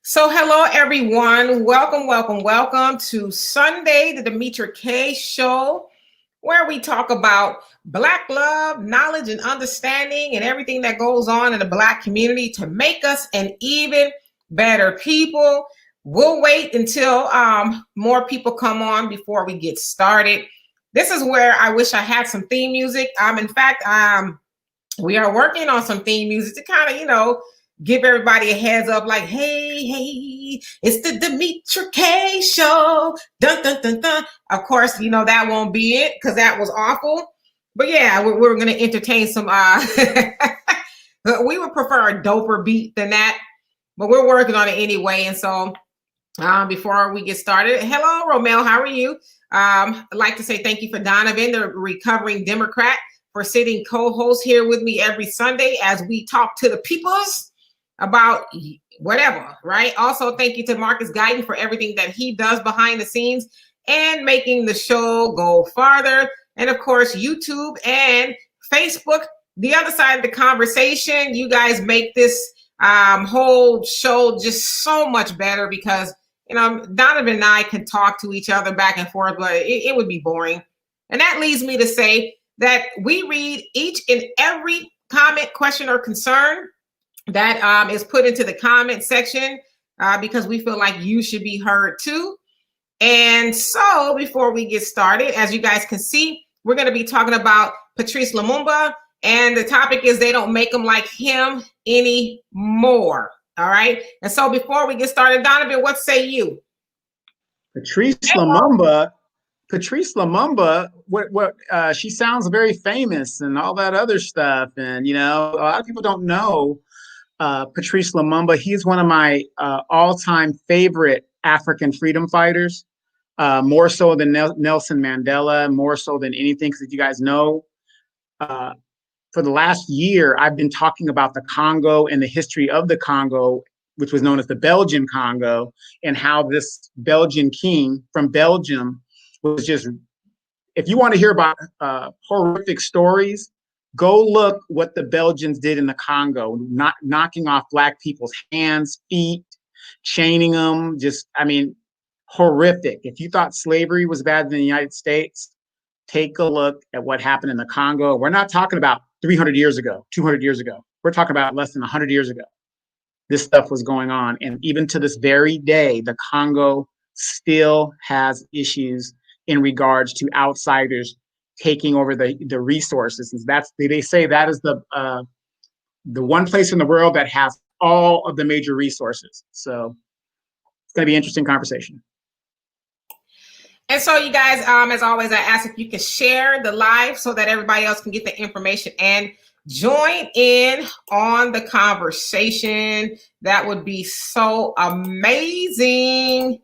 So hello everyone. Welcome to Sunday, the Demetra K Show, where we talk about Black love, knowledge, and understanding and everything that goes on in the Black community to make us an even better people. We'll wait until more people come on before we get started. This is where I wish I had some theme music. In fact, we are working on some theme music to kind of, give everybody a heads up, like, hey, it's the Demetra K Show. Dun, dun, dun, dun. Of course, that won't be it because that was awful. But yeah, we're going to entertain some. We would prefer a doper beat than that, but we're working on it anyway. And so before we get started, hello, Romel, how are you? I'd like to say thank you for Donovan, the recovering Democrat, for sitting co-host here with me every Sunday as we talk to the peoples about whatever, right? Also, thank you to Marcus Guyton for everything that he does behind the scenes and making the show go farther. And of course, YouTube and Facebook, the other side of the conversation. You guys make this whole show just so much better because, Donovan and I can talk to each other back and forth, but it would be boring. And that leads me to say that we read each and every comment, question, or concern that is put into the comment section because we feel like you should be heard too. And so before we get started, as you guys can see, we're going to be talking about Patrice Lumumba, and the topic is they don't make them like him anymore. All right. And so before we get started, Donovan, what say you? Patrice Lumumba, she sounds very famous and all that other stuff. And, a lot of people don't know Patrice Lumumba. He's one of my all-time favorite African freedom fighters, more so than Nelson Mandela, more so than anything, because you guys know, for the last year, I've been talking about the Congo and the history of the Congo, which was known as the Belgian Congo, and how this Belgian king from Belgium was just, if you want to hear about horrific stories, go look what the Belgians did in the Congo, knocking off Black people's hands, feet, chaining them, horrific. If you thought slavery was bad in the United States, take a look at what happened in the Congo. We're not talking about 300 years ago, 200 years ago. We're talking about less than 100 years ago. This stuff was going on. And even to this very day, the Congo still has issues in regards to outsiders taking over the resources. And they say that is the one place in the world that has all of the major resources. So it's going to be an interesting conversation. And so you guys, as always, I ask if you can share the live so that everybody else can get the information and join in on the conversation. That would be so amazing.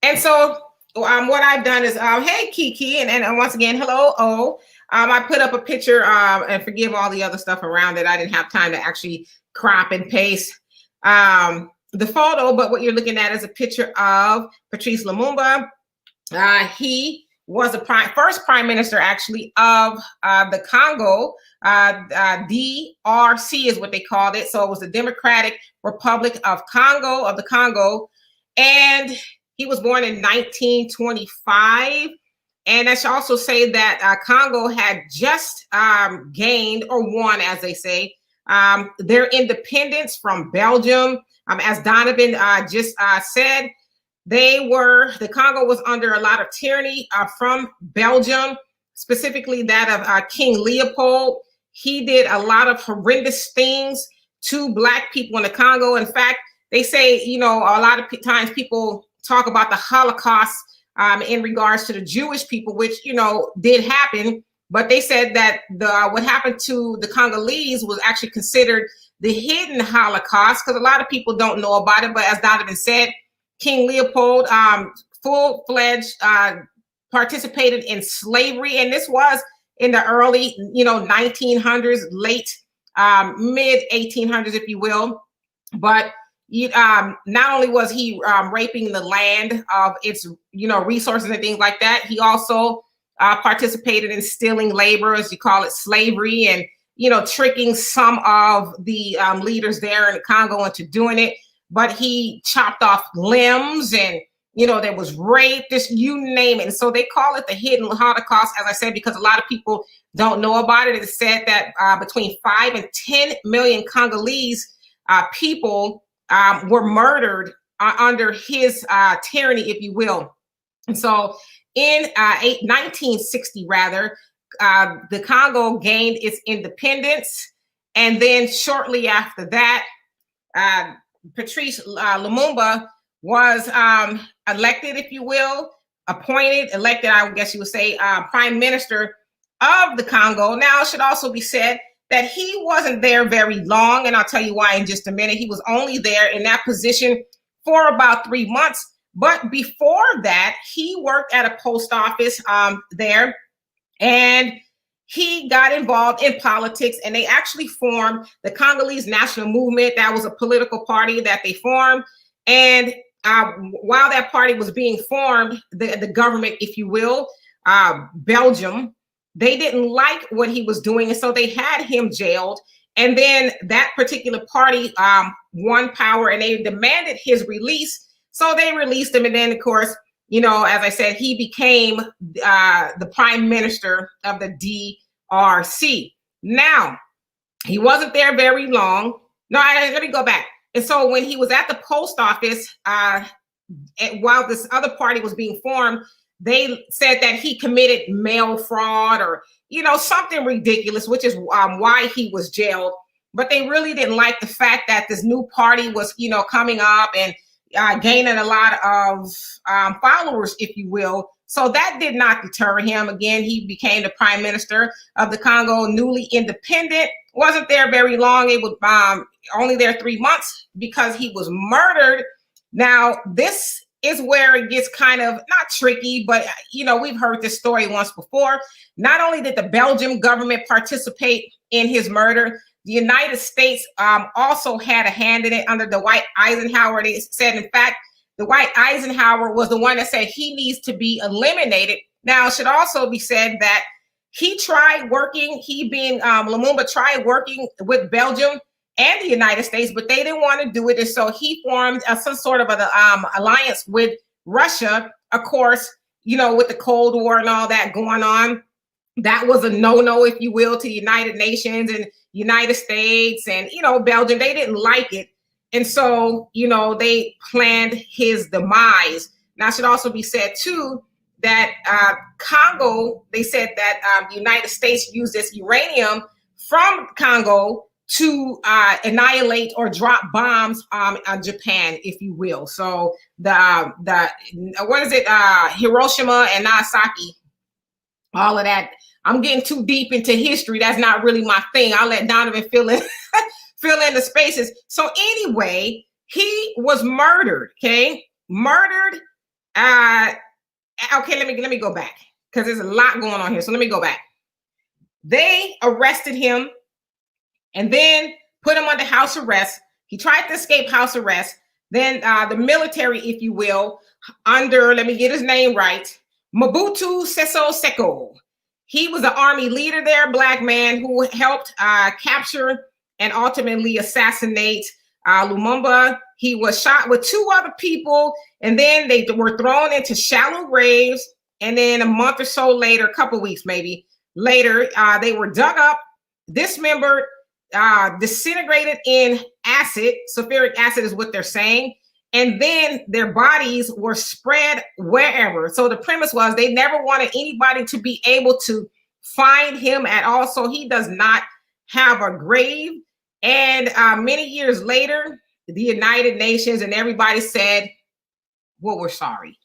And so what I've done is, hey, Kiki, and once again, hello, O. I put up a picture, and forgive all the other stuff around it. I didn't have time to actually crop and paste the photo, but what you're looking at is a picture of Patrice Lumumba. He was the first prime minister, actually, of the Congo. DRC is what they called it. So it was the Democratic Republic of the Congo. And he was born in 1925. And I should also say that Congo had just gained, or won, as they say, their independence from Belgium. As Donovan just said, the Congo was under a lot of tyranny from Belgium, specifically that of King Leopold. He did a lot of horrendous things to Black people in the Congo. In fact, they say, a lot of times people talk about the Holocaust in regards to the Jewish people, which, did happen. But they said that what happened to the Congolese was actually considered the hidden Holocaust, because a lot of people don't know about it. But as Donovan said, King Leopold full-fledged participated in slavery. And this was in the early, 1900s, late mid 1800s, if you will. But not only was he raping the land of its, resources and things like that, he also participated in stealing labor, as you call it, slavery, tricking some of the leaders there in Congo into doing it. But he chopped off limbs, and there was rape, just you name it. And so they call it the hidden Holocaust, as I said, because a lot of people don't know about it. It's said that between 5 and 10 million Congolese people were murdered under his tyranny, if you will. And so in 1960, rather, the Congo gained its independence. And then shortly after that, Patrice Lumumba was elected, if you will, elected, I guess you would say, prime minister of the Congo. Now, it should also be said that he wasn't there very long, and I'll tell you why in just a minute. He was only there in that position for about 3 months. But before that, he worked at a post office there, and he got involved in politics, and they actually formed the Congolese National Movement. That was a political party that they formed. And while that party was being formed, the government, if you will, Belgium, they didn't like what he was doing. And so they had him jailed. And then that particular party won power, and they demanded his release. So they released him. And then, of course, as I said, he became the prime minister of the DRC. Now, he wasn't there very long. No, let me go back. And so when he was at the post office, while this other party was being formed, they said that he committed mail fraud or, something ridiculous, which is why he was jailed. But they really didn't like the fact that this new party was, coming up and gaining a lot of followers, if you will. So that did not deter him. Again, he became the prime minister of the Congo, newly independent. Wasn't there very long. It was only there 3 months because he was murdered. Now, this is where it gets kind of not tricky, but, we've heard this story once before. Not only did the Belgian government participate in his murder, the United States also had a hand in it under the Dwight Eisenhower. They said, in fact, the Dwight Eisenhower was the one that said he needs to be eliminated. Now, it should also be said that he tried working, Lumumba tried working with Belgium and the United States, but they didn't want to do it. And so he formed some sort of an alliance with Russia, of course, with the Cold War and all that going on. That was a no-no, if you will, to the United Nations and United States and, Belgium. They didn't like it. And so, they planned his demise. Now, it should also be said, too, that Congo, they said that the United States used this uranium from Congo to annihilate or drop bombs on Japan, if you will. So Hiroshima and Nagasaki, all of that. I'm getting too deep into history. That's not really my thing. I'll let Donovan fill in the spaces. So anyway, he was murdered. Okay, murdered. Okay, let me go back because there's a lot going on here. So let me go back. They arrested him and then put him under house arrest. He tried to escape house arrest. Then the military, if you will, under, let me get his name right, Mobutu Sese Seko. He was an army leader there, black man who helped capture and ultimately assassinate Lumumba. He was shot with 2 other people, and then they were thrown into shallow graves. And then a month or so later, a couple weeks maybe later, they were dug up, dismembered, disintegrated in acid. Sulfuric acid is what they're saying. And then their bodies were spread wherever. So the premise was they never wanted anybody to be able to find him at all. So he does not have a grave. And many years later, the United Nations and everybody said, well, we're sorry.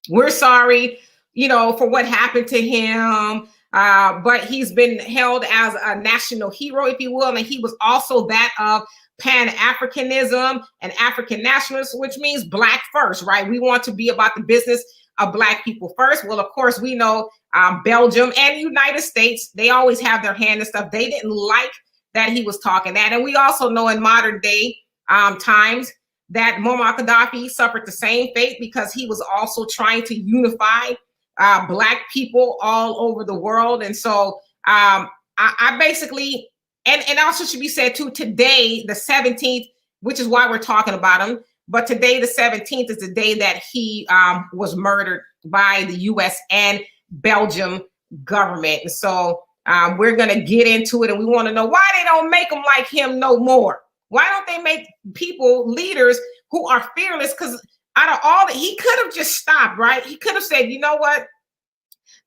We're sorry, for what happened to him. But he's been held as a national hero, if you will. And he was also that of Pan-Africanism and African nationalism, which means black first, right? We want to be about the business of black people first. Well, of course, we know Belgium and United States, they always have their hand in stuff. They didn't like that he was talking that. And we also know in modern day times that Muammar Gaddafi suffered the same fate because he was also trying to unify black people all over the world. And so I basically, and also should be said too, today, the 17th, which is why we're talking about him. But today, the 17th, is the day that he was murdered by the U.S. and Belgium government. And so we're going to get into it, and we want to know why they don't make them like him no more. Why don't they make people leaders who are fearless? Because out of all that, he could have just stopped, right? He could have said, you know what?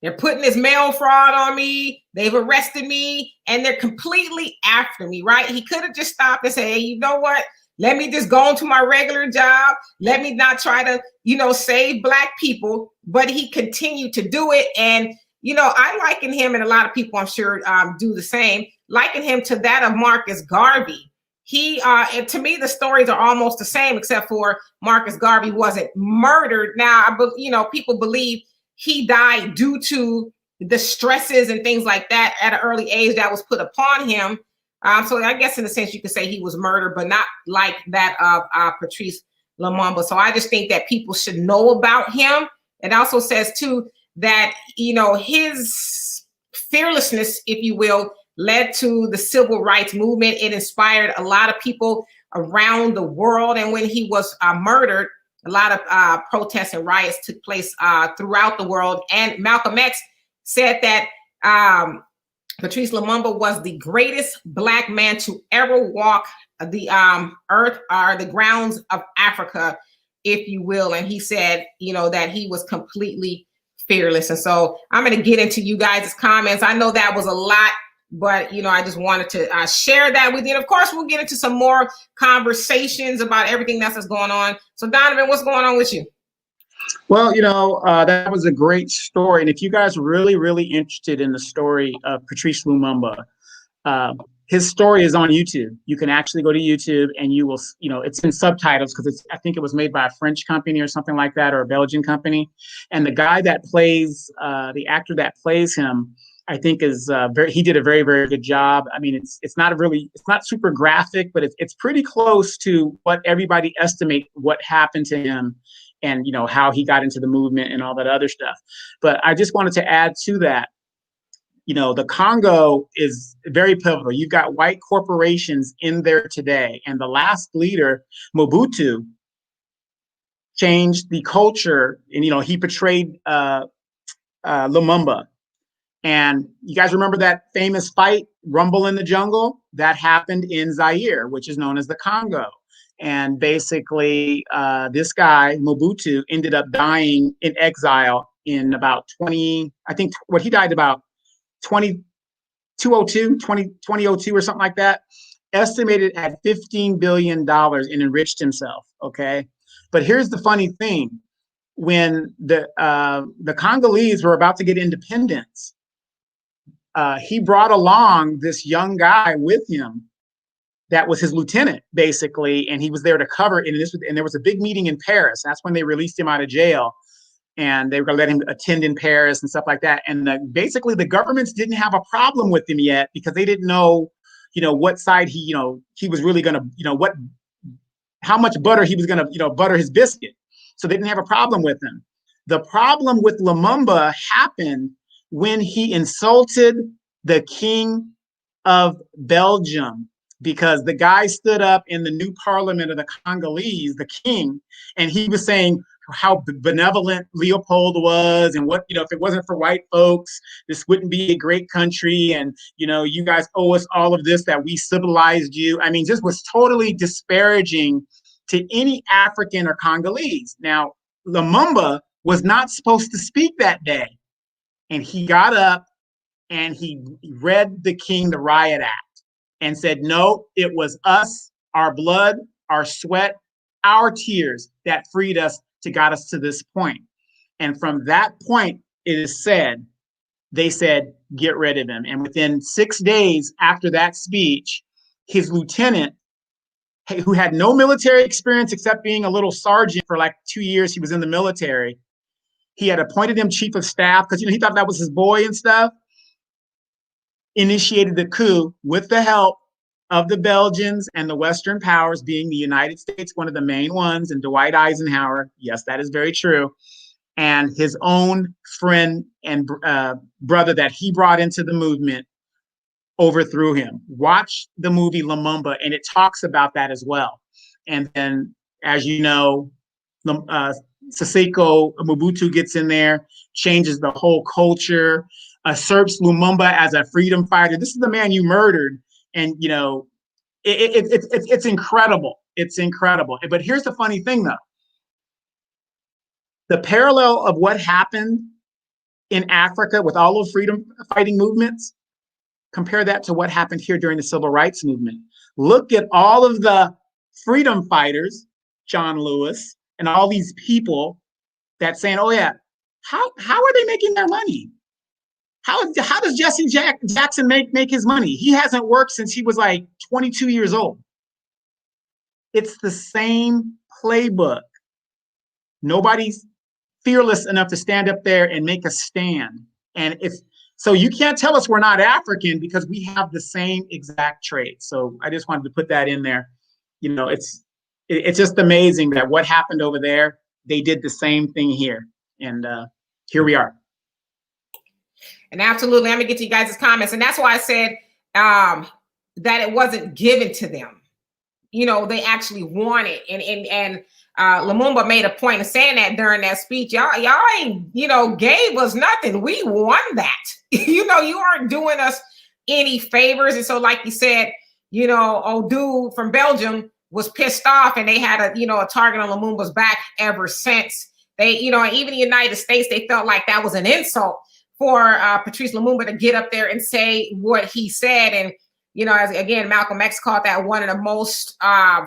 They're putting this mail fraud on me. They've arrested me, and they're completely after me, right? He could have just stopped and said, hey, you know what? Let me just go into my regular job. Let me not try to, save Black people. But he continued to do it. And, I liken him, and a lot of people I'm sure do the same, liken him to that of Marcus Garvey. And to me, the stories are almost the same, except for Marcus Garvey wasn't murdered. Now, people believe he died due to the stresses and things like that at an early age that was put upon him. So I guess in a sense you could say he was murdered, but not like that of Patrice Lumumba. So I just think that people should know about him. It also says too that, his fearlessness, if you will, led to the civil rights movement. It inspired a lot of people around the world. And when he was murdered, a lot of protests and riots took place throughout the world. And Malcolm X said that Patrice Lumumba was the greatest Black man to ever walk the earth or the grounds of Africa, if you will. And he said, that he was completely fearless. And so I'm going to get into you guys' comments. I know that was a lot, but, I just wanted to share that with you. And of course, we'll get into some more conversations about everything that's going on. So Donovan, what's going on with you? Well, that was a great story. And if you guys are really, really interested in the story of Patrice Lumumba, his story is on YouTube. You can actually go to YouTube and you will, it's in subtitles because I think it was made by a French company or something like that, or a Belgian company. And the guy that plays, the actor that plays him, I think he did a very, very good job. I mean, it's not super graphic, but it's pretty close to what everybody estimate what happened to him and, how he got into the movement and all that other stuff. But I just wanted to add to that, the Congo is very pivotal. You've got white corporations in there today. And the last leader, Mobutu, changed the culture. And, he portrayed Lumumba. And you guys remember that famous fight, Rumble in the Jungle? That happened in Zaire, which is known as the Congo. And basically, this guy, Mobutu, ended up dying in exile in about 2002 or something like that, estimated at $15 billion and enriched himself, okay? But here's the funny thing. When the Congolese were about to get independence, he brought along this young guy with him that was his lieutenant, basically, and he was there to cover it. And there was a big meeting in Paris. That's when they released him out of jail. And they were going to let him attend in Paris and stuff like that. And basically, the governments didn't have a problem with him yet because they didn't know, what side he was really going to, how much butter he was going to, butter his biscuit. So they didn't have a problem with him. The problem with Lumumba happened when he insulted the King of Belgium, because the guy stood up in the new parliament of the Congolese, the king, and he was saying how benevolent Leopold was, and what, if it wasn't for white folks, this wouldn't be a great country, and you guys owe us all of this, that we civilized you. I mean, just was totally disparaging to any African or Congolese. Now, Lumumba was not supposed to speak that day, and he got up and he read the king the Riot Act and said, no, it was us, our blood, our sweat, our tears that freed us, to got us to this point. And from that point, it is said, they said, get rid of him. And within 6 days after that speech, his lieutenant, who had no military experience except being a little sergeant for like 2 years, he was in the military. He had appointed him chief of staff because he thought that was his boy and stuff. Initiated the coup with the help of the Belgians and the Western powers, being the United States, one of the main ones, and Dwight Eisenhower. Yes, that is very true. And his own friend and brother that he brought into the movement, overthrew him. Watch the movie Lumumba, and it talks about that as well. And then, as you know, Siseko Mobutu gets in there, changes the whole culture, usurps Lumumba as a freedom fighter. This is the man you murdered, and you know, it's incredible. It's incredible. But here's the funny thing, though: the parallel of what happened in Africa with all those freedom fighting movements. Compare that to what happened here during the civil rights movement. Look at all of the freedom fighters, John Lewis, and all these people that saying, "Oh yeah, how are they making their money? How does Jesse Jackson make his money? He hasn't worked since he was like 22 years old." It's the same playbook. Nobody's fearless enough to stand up there and make a stand. And so you can't tell us we're not African because we have the same exact traits. So I just wanted to put that in there. You know, it's just amazing that what happened over there, they did the same thing here. And here we are. And absolutely, I'm gonna get to you guys' comments. And that's why I said that it wasn't given to them. You know, they actually want it. And Lumumba made a point of saying that during that speech. Y'all ain't, you know, gave us nothing. We won that. You know, you aren't doing us any favors. And so, like you said, you know, old dude from Belgium was pissed off, and they had a target on Lumumba's back ever since. They, you know, even the United States, they felt like that was an insult for Patrice Lumumba to get up there and say what he said. And you know, as again, Malcolm X called that one of the most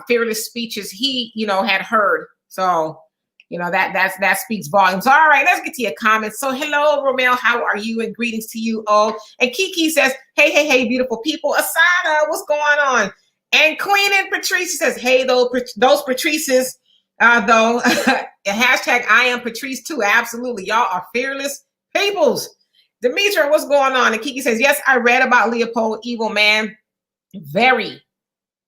fearless speeches he, you know, had heard. So, you know, that speaks volumes. All right, let's get to your comments. So, hello, Romel, how are you? And greetings to you all. And Kiki says, hey, beautiful people. Asada, what's going on? And Queen and Patrice says, hey, those Patrices, though. Hashtag I am Patrice too. Absolutely, y'all are fearless peoples. Demetra, what's going on? And Kiki says, yes, I read about Leopold, evil man. Very,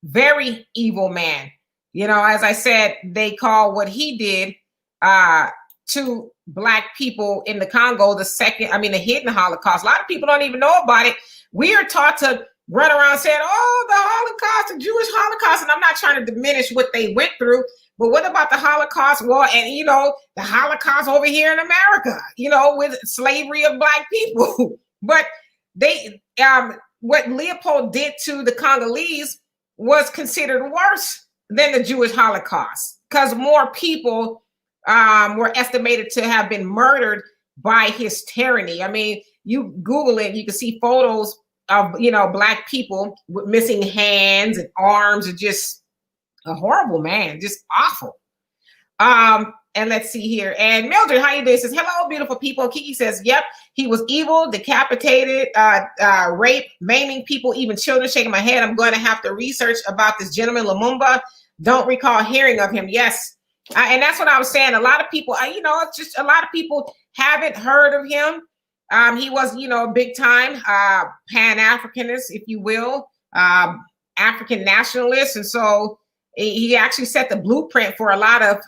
very evil man. You know, as I said, they call what he did to Black people in the Congo the hidden Holocaust. A lot of people don't even know about it. We are taught to run around saying, oh, the Holocaust, the Jewish Holocaust. And I'm not trying to diminish what they went through, but what about the Holocaust war and, you know, the Holocaust over here in America, you know, with slavery of Black people? But they, what Leopold did to the Congolese was considered worse than the Jewish Holocaust because more people were estimated to have been murdered by his tyranny. I mean, you Google it, you can see photos of, you know, Black people with missing hands and arms, and just a horrible man, just awful. And let's see here. And Mildred, how you doing? Says, hello, beautiful people. Kiki says, yep, he was evil, decapitated, rape, maiming people, even children. Shaking my head. I'm going to have to research about this gentleman, Lumumba. Don't recall hearing of him. Yes. And that's what I was saying. A lot of people, you know, it's just a lot of people haven't heard of him. He was, you know, big time Pan-Africanist, if you will, African nationalist. And so he actually set the blueprint for a lot of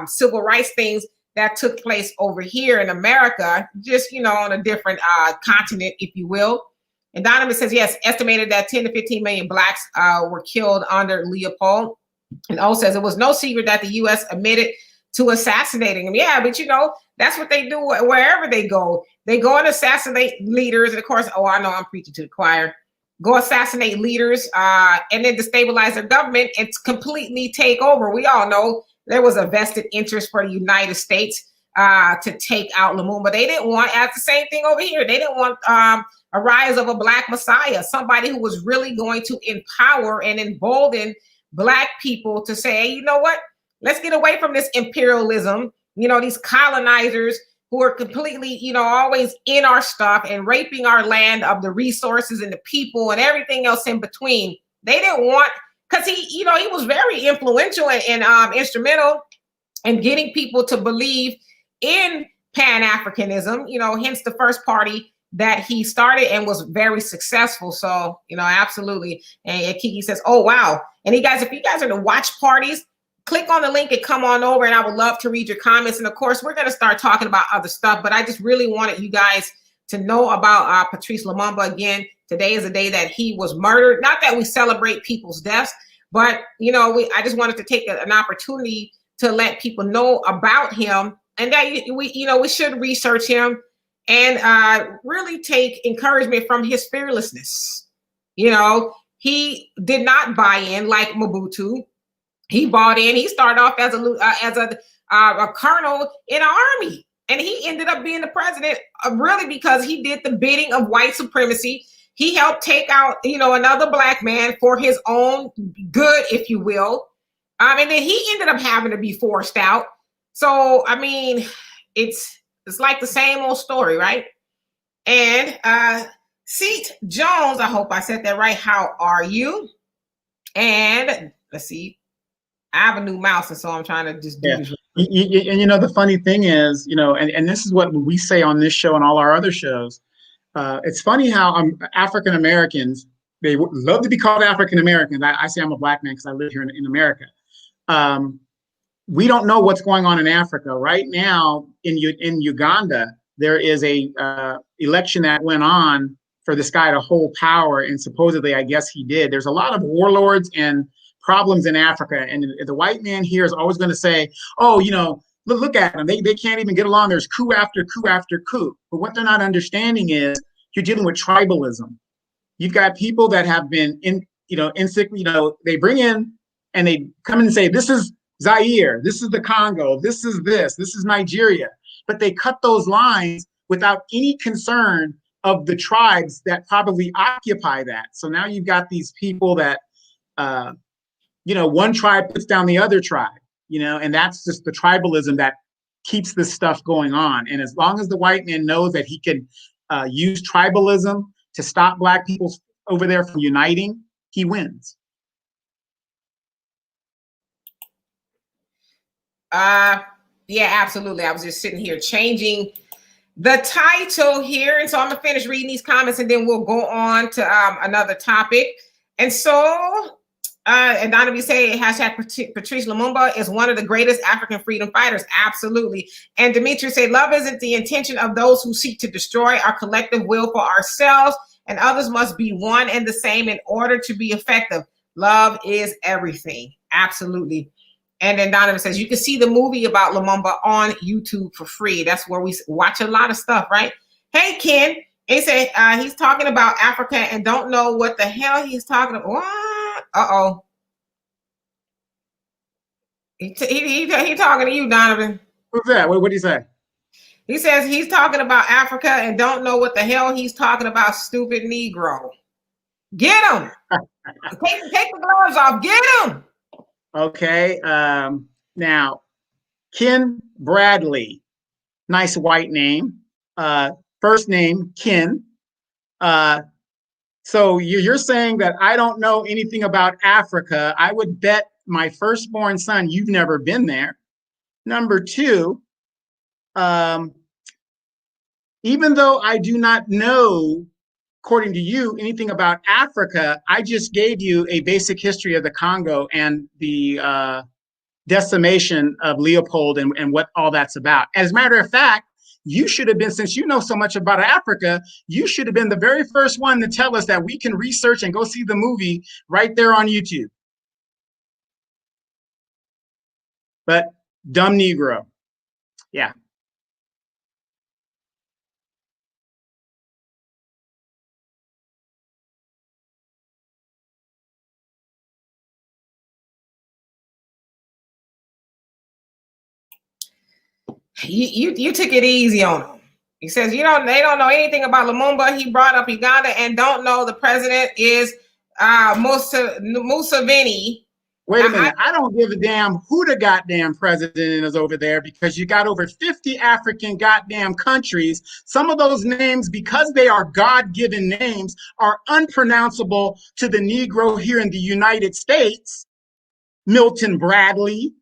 civil rights things that took place over here in America, just, you know, on a different continent, if you will. And Donovan says, yes, estimated that 10 to 15 million Blacks were killed under Leopold. And O says, it was no secret that the U.S. admitted to assassinating him. Yeah, but, you know, that's what they do wherever they go. They go and assassinate leaders. And of course, I know I'm preaching to the choir. Go assassinate leaders and then destabilize their government and completely take over. We all know there was a vested interest for the United States to take out Lumumba. They didn't want, as the same thing over here, they didn't want a rise of a Black Messiah, somebody who was really going to empower and embolden Black people to say, hey, you know what? Let's get away from this imperialism. You know, these colonizers who are completely, you know, always in our stuff and raping our land of the resources and the people and everything else in between. They didn't want, because he, you know, he was very influential and instrumental in getting people to believe in Pan-Africanism, you know, hence the first party that he started and was very successful. So, you know, absolutely. And Kiki says, oh, wow. And you guys, if you guys are to watch parties, click on the link and come on over, and I would love to read your comments. And of course, we're going to start talking about other stuff, but I just really wanted you guys to know about Patrice Lumumba again, Today is the day that he was murdered. Not that we celebrate people's deaths, but I just wanted to take an opportunity to let people know about him, and that we should research him and really take encouragement from his fearlessness. He did not buy in like Mobutu. He bought in. He started off as a colonel in an army, and he ended up being the president really because he did the bidding of white supremacy. He helped take out, another black man for his own good, if you will. And then he ended up having to be forced out. So, I mean, it's like the same old story, right? And Seat Jones, I hope I said that right. How are you? And let's see. I have a new mouse, and so I'm trying to just do this. And the funny thing is, and this is what we say on this show and all our other shows. It's funny how African Americans, they love to be called African Americans. I say I'm a black man because I live here in America. We don't know what's going on in Africa right now. In Uganda, there is a election that went on for this guy to hold power, and supposedly, I guess he did. There's a lot of warlords and problems in Africa, and the white man here is always going to say, "Oh, look at them. They can't even get along. There's coup after coup after coup." But what they're not understanding is you're dealing with tribalism. You've got people that have been they bring in and they come in and say, "This is Zaire, this is the Congo, this is Nigeria." But they cut those lines without any concern of the tribes that probably occupy that. So now you've got these people that, one tribe puts down the other tribe, and that's just the tribalism that keeps this stuff going on. And as long as the white man knows that he can use tribalism to stop black people over there from uniting, he wins. Yeah, absolutely. I was just sitting here changing the title here, and so I'm gonna finish reading these comments, and then we'll go on to another topic. And so, and Donna, we say hashtag Patrice Lumumba is one of the greatest African freedom fighters. Absolutely. And Dimitri said, love isn't the intention of those who seek to destroy our collective will for ourselves, and others must be one and the same in order to be effective. Love is everything. Absolutely. And then Donovan says, you can see the movie about Lumumba on YouTube for free. That's where we watch a lot of stuff, right? Hey, Ken. He said he's talking about Africa and don't know what the hell he's talking about. What? Uh-oh. He talking to you, Donovan. What's that? What did he say? He says he's talking about Africa and don't know what the hell he's talking about, stupid Negro. Get him. Take the gloves off. Get him. Okay. Now, Ken Bradley, nice white name. First name, Ken. So you're saying that I don't know anything about Africa. I would bet my firstborn son you've never been there. Number two, even though I do not know, according to you, anything about Africa, I just gave you a basic history of the Congo and the decimation of Leopold and what all that's about. As a matter of fact, you should have been, since you know so much about Africa, you should have been the very first one to tell us that we can research and go see the movie right there on YouTube. But dumb Negro. Yeah. You took it easy on him. He says they don't know anything about Lumumba. He brought up Uganda and don't know the president is Museveni. Wait a minute. I don't give a damn who the goddamn president is over there, because you got over 50 African goddamn countries. Some of those names, because they are God-given names, are unpronounceable to the Negro here in the United States. Milton Bradley.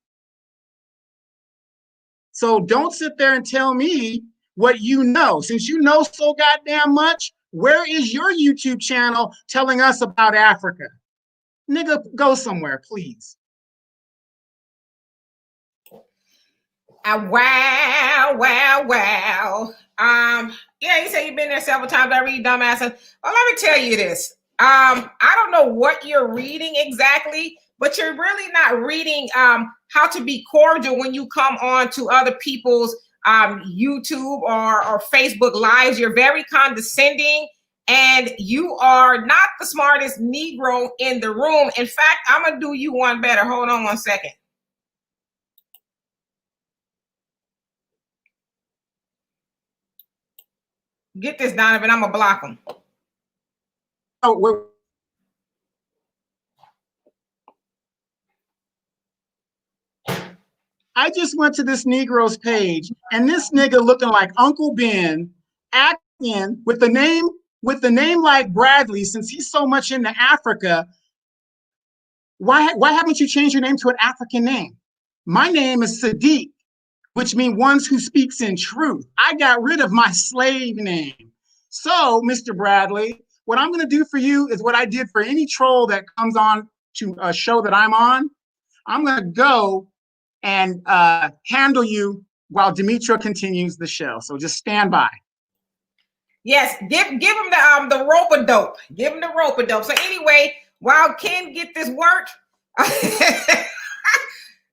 So don't sit there and tell me what you know. Since you know so goddamn much, where is your YouTube channel telling us about Africa? Nigga, go somewhere, please. Wow. Yeah, you say you've been there several times. I read dumbass. Well, let me tell you this. I don't know what you're reading exactly, but you're really not reading how to be cordial when you come on to other people's YouTube or Facebook lives. You're very condescending, and you are not the smartest Negro in the room. In fact, I'm gonna do you one better. Hold on one second. Get this, Donovan. I'm gonna block him. Oh, I just went to this Negro's page, and this nigga looking like Uncle Ben, acting with the name like Bradley, since he's so much into Africa. Why haven't you changed your name to an African name? My name is Sadiq, which means ones who speaks in truth. I got rid of my slave name. So, Mr. Bradley, what I'm going to do for you is what I did for any troll that comes on to a show that I'm on. I'm going to go and handle you while Demetra continues the show. So just stand by. Yes, give him the rope-a-dope. Give him the rope-a-dope. So anyway, while Ken get this work,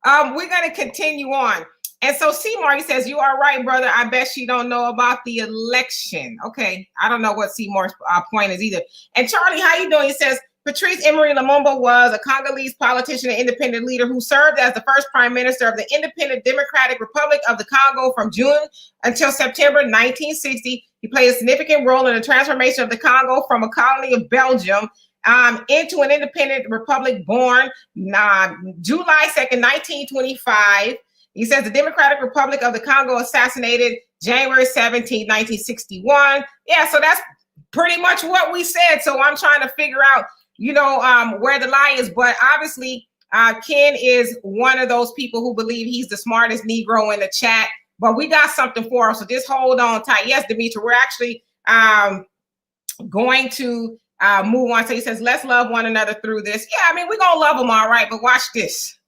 we're going to continue on. And so Seymour, he says, you are right, brother. I bet she don't know about the election. Okay, I don't know what Seymour's point is either. And Charlie, how you doing? He says, Patrice Lumumba was a Congolese politician and independent leader who served as the first prime minister of the Independent Democratic Republic of the Congo from June until September 1960. He played a significant role in the transformation of the Congo from a colony of Belgium into an independent republic born July 2nd, 1925. He says the Democratic Republic of the Congo assassinated January 17, 1961. Yeah, so that's pretty much what we said. So I'm trying to figure out, where the lie is. But obviously, Ken is one of those people who believe he's the smartest Negro in the chat. But we got something for him. So just hold on tight. Yes, Demetra, we're actually going to move on. So he says, let's love one another through this. Yeah, I mean, we're going to love them all right. But watch this.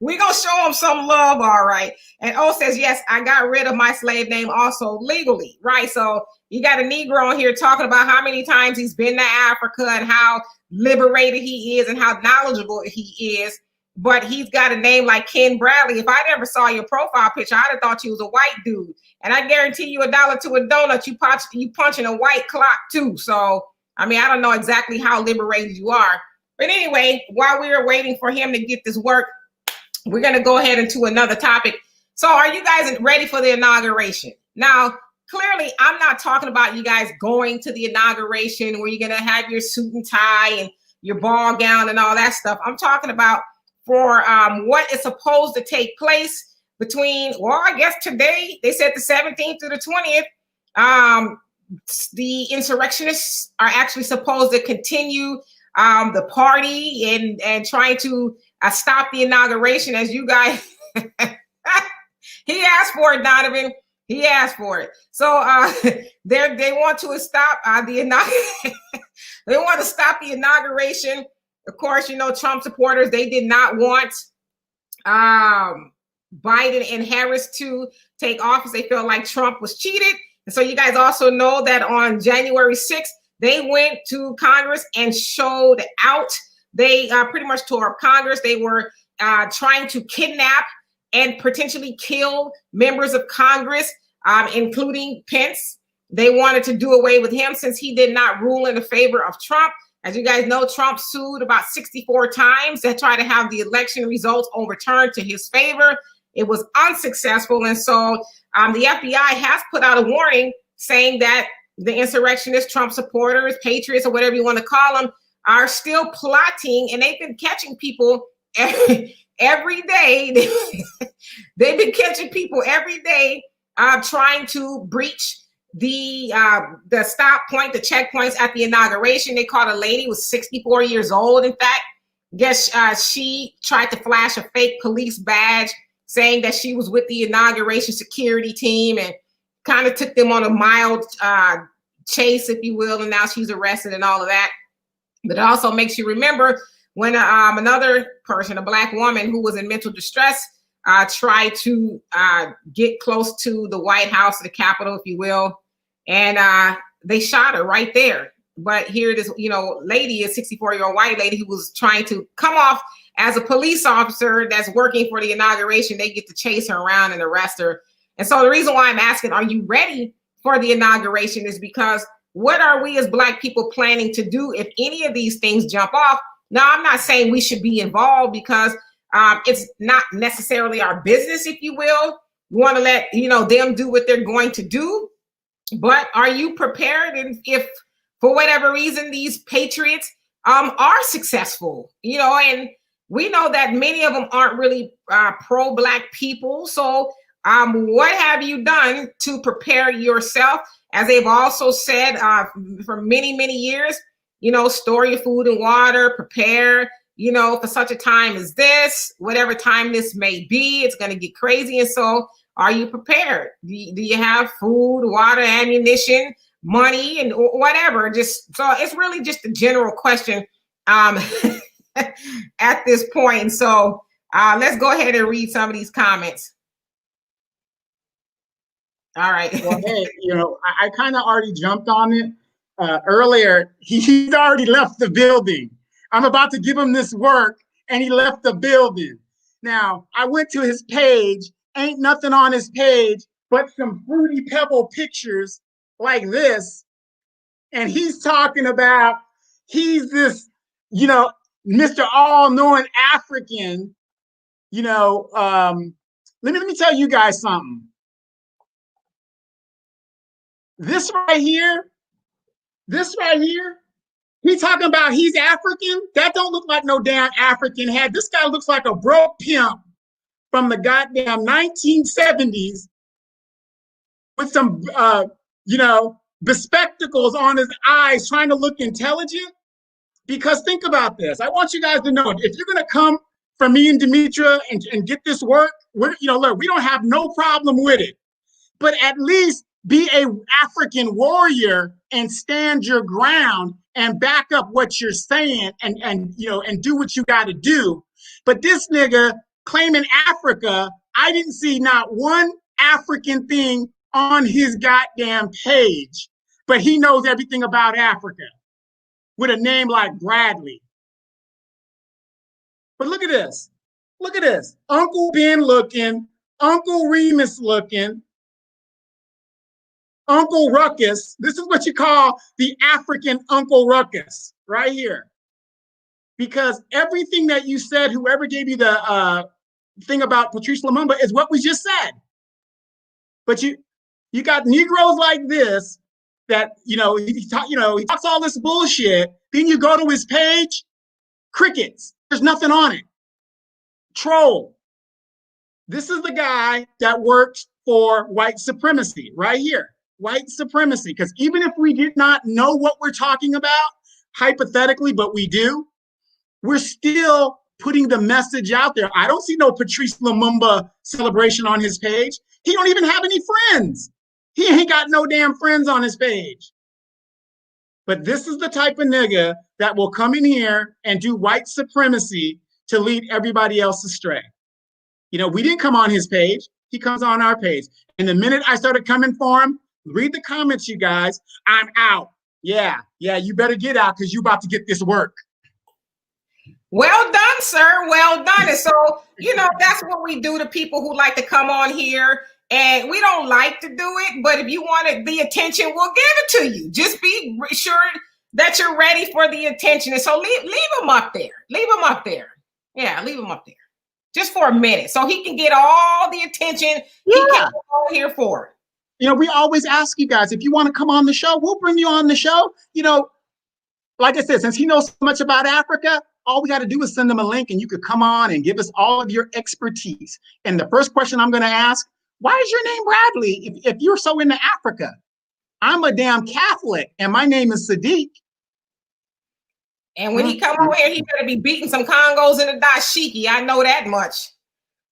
We're going to show him some love, all right. And O says, yes, I got rid of my slave name also legally, right? So you got a Negro on here talking about how many times he's been to Africa and how liberated he is and how knowledgeable he is. But he's got a name like Ken Bradley. If I never saw your profile picture, I'd have thought you was a white dude. And I guarantee you $1 to a donut, you punching a white clock too. So, I mean, I don't know exactly how liberated you are. But anyway, while we are waiting for him to get this work, we're going to go ahead into another topic. So are you guys ready for the inauguration? Now, clearly, I'm not talking about you guys going to the inauguration where you're going to have your suit and tie and your ball gown and all that stuff. I'm talking about for what is supposed to take place between, well, I guess today, they said the 17th through the 20th. The insurrectionists are actually supposed to continue the party and trying to stop the inauguration, as you guys. He asked for it, Donovan. He asked for it. So they want to stop the inauguration. They want to stop the inauguration. Of course, Trump supporters, they did not want Biden and Harris to take office. They felt like Trump was cheated. And so you guys also know that on January 6th, they went to Congress and showed out. They pretty much tore up Congress. They were trying to kidnap and potentially kill members of Congress, including Pence. They wanted to do away with him since he did not rule in the favor of Trump. As you guys know, Trump sued about 64 times to try to have the election results overturned to his favor. It was unsuccessful. And so the FBI has put out a warning saying that the insurrectionists, Trump supporters, patriots, or whatever you want to call them, are still plotting, and they've been catching people every day. They've been catching people every day trying to breach the stop point, the checkpoints at the inauguration. They caught a lady who was 64 years old. In fact, she tried to flash a fake police badge saying that she was with the inauguration security team and kind of took them on a mild chase, if you will, and now she's arrested and all of that. But it also makes you remember when another person, a Black woman who was in mental distress, try to get close to the White House, the Capitol, if you will. And they shot her right there. But here this, lady, a 64-year-old white lady who was trying to come off as a police officer that's working for the inauguration. They get to chase her around and arrest her. And so the reason why I'm asking, are you ready for the inauguration, is because what are we as Black people planning to do if any of these things jump off? Now, I'm not saying we should be involved, because it's not necessarily our business, if you will. We want to let them do what they're going to do. But are you prepared? And if for whatever reason these patriots are successful, and we know that many of them aren't really pro-Black people. So what have you done to prepare yourself? As they've also said for many, many years, store your food and water, prepare, for such a time as this, whatever time this may be, it's going to get crazy. And so are you prepared? Do you have food, water, ammunition, money, and whatever? So it's really just a general question at this point. And so let's go ahead and read some of these comments. All right. Well, hey, I kind of already jumped on it earlier. He's already left the building. I'm about to give him this work, and he left the building. Now, I went to his page. Ain't nothing on his page but some Fruity Pebble pictures like this. And he's talking about he's this, Mr. All-Knowing African. Let me tell you guys something. This right here, he's talking about he's African. That don't look like no damn African hat. This guy looks like a broke pimp from the goddamn 1970s with some, bespectacles on his eyes, trying to look intelligent. Because think about this. I want you guys to know, if you're going to come for me and Demetra and get this work, look, we don't have no problem with it. But at least be a African warrior and stand your ground and back up what you're saying and do what you got to do. But this nigga claiming Africa, I didn't see not one African thing on his goddamn page, but he knows everything about Africa with a name like Bradley. But look at this. Look at this. Uncle Ben looking, Uncle Remus looking, Uncle Ruckus. This is what you call the African Uncle Ruckus right here. Because everything that you said, whoever gave you the thing about Patrice Lumumba is what we just said. But you got Negroes like this that, he talks all this bullshit. Then you go to his page, crickets. There's nothing on it. Troll. This is the guy that works for white supremacy right here. White supremacy. Because even if we did not know what we're talking about, hypothetically, but we do, we're still putting the message out there. I don't see no Patrice Lumumba celebration on his page. He don't even have any friends. He ain't got no damn friends on his page. But this is the type of nigga that will come in here and do white supremacy to lead everybody else astray. We didn't come on his page. He comes on our page. And the minute I started coming for him, read the comments, you guys. I'm out. Yeah, you better get out because you about to get this work. Well done, sir. Well done. And so, that's what we do to people who like to come on here. And we don't like to do it, but if you wanted the attention, we'll give it to you. Just be sure that you're ready for the attention. And so leave him up there. Leave him up there. Yeah, leave him up there. Just for a minute. So he can get all the attention he came on here for. We always ask you guys, if you want to come on the show, we'll bring you on the show. Like I said, since he knows so much about Africa, all we got to do is send him a link and you could come on and give us all of your expertise. And the first question I'm going to ask, why is your name Bradley if you're so into Africa? I'm a damn Catholic and my name is Sadiq. And when he come over here, he better be beating some Congos in the dashiki. I know that much.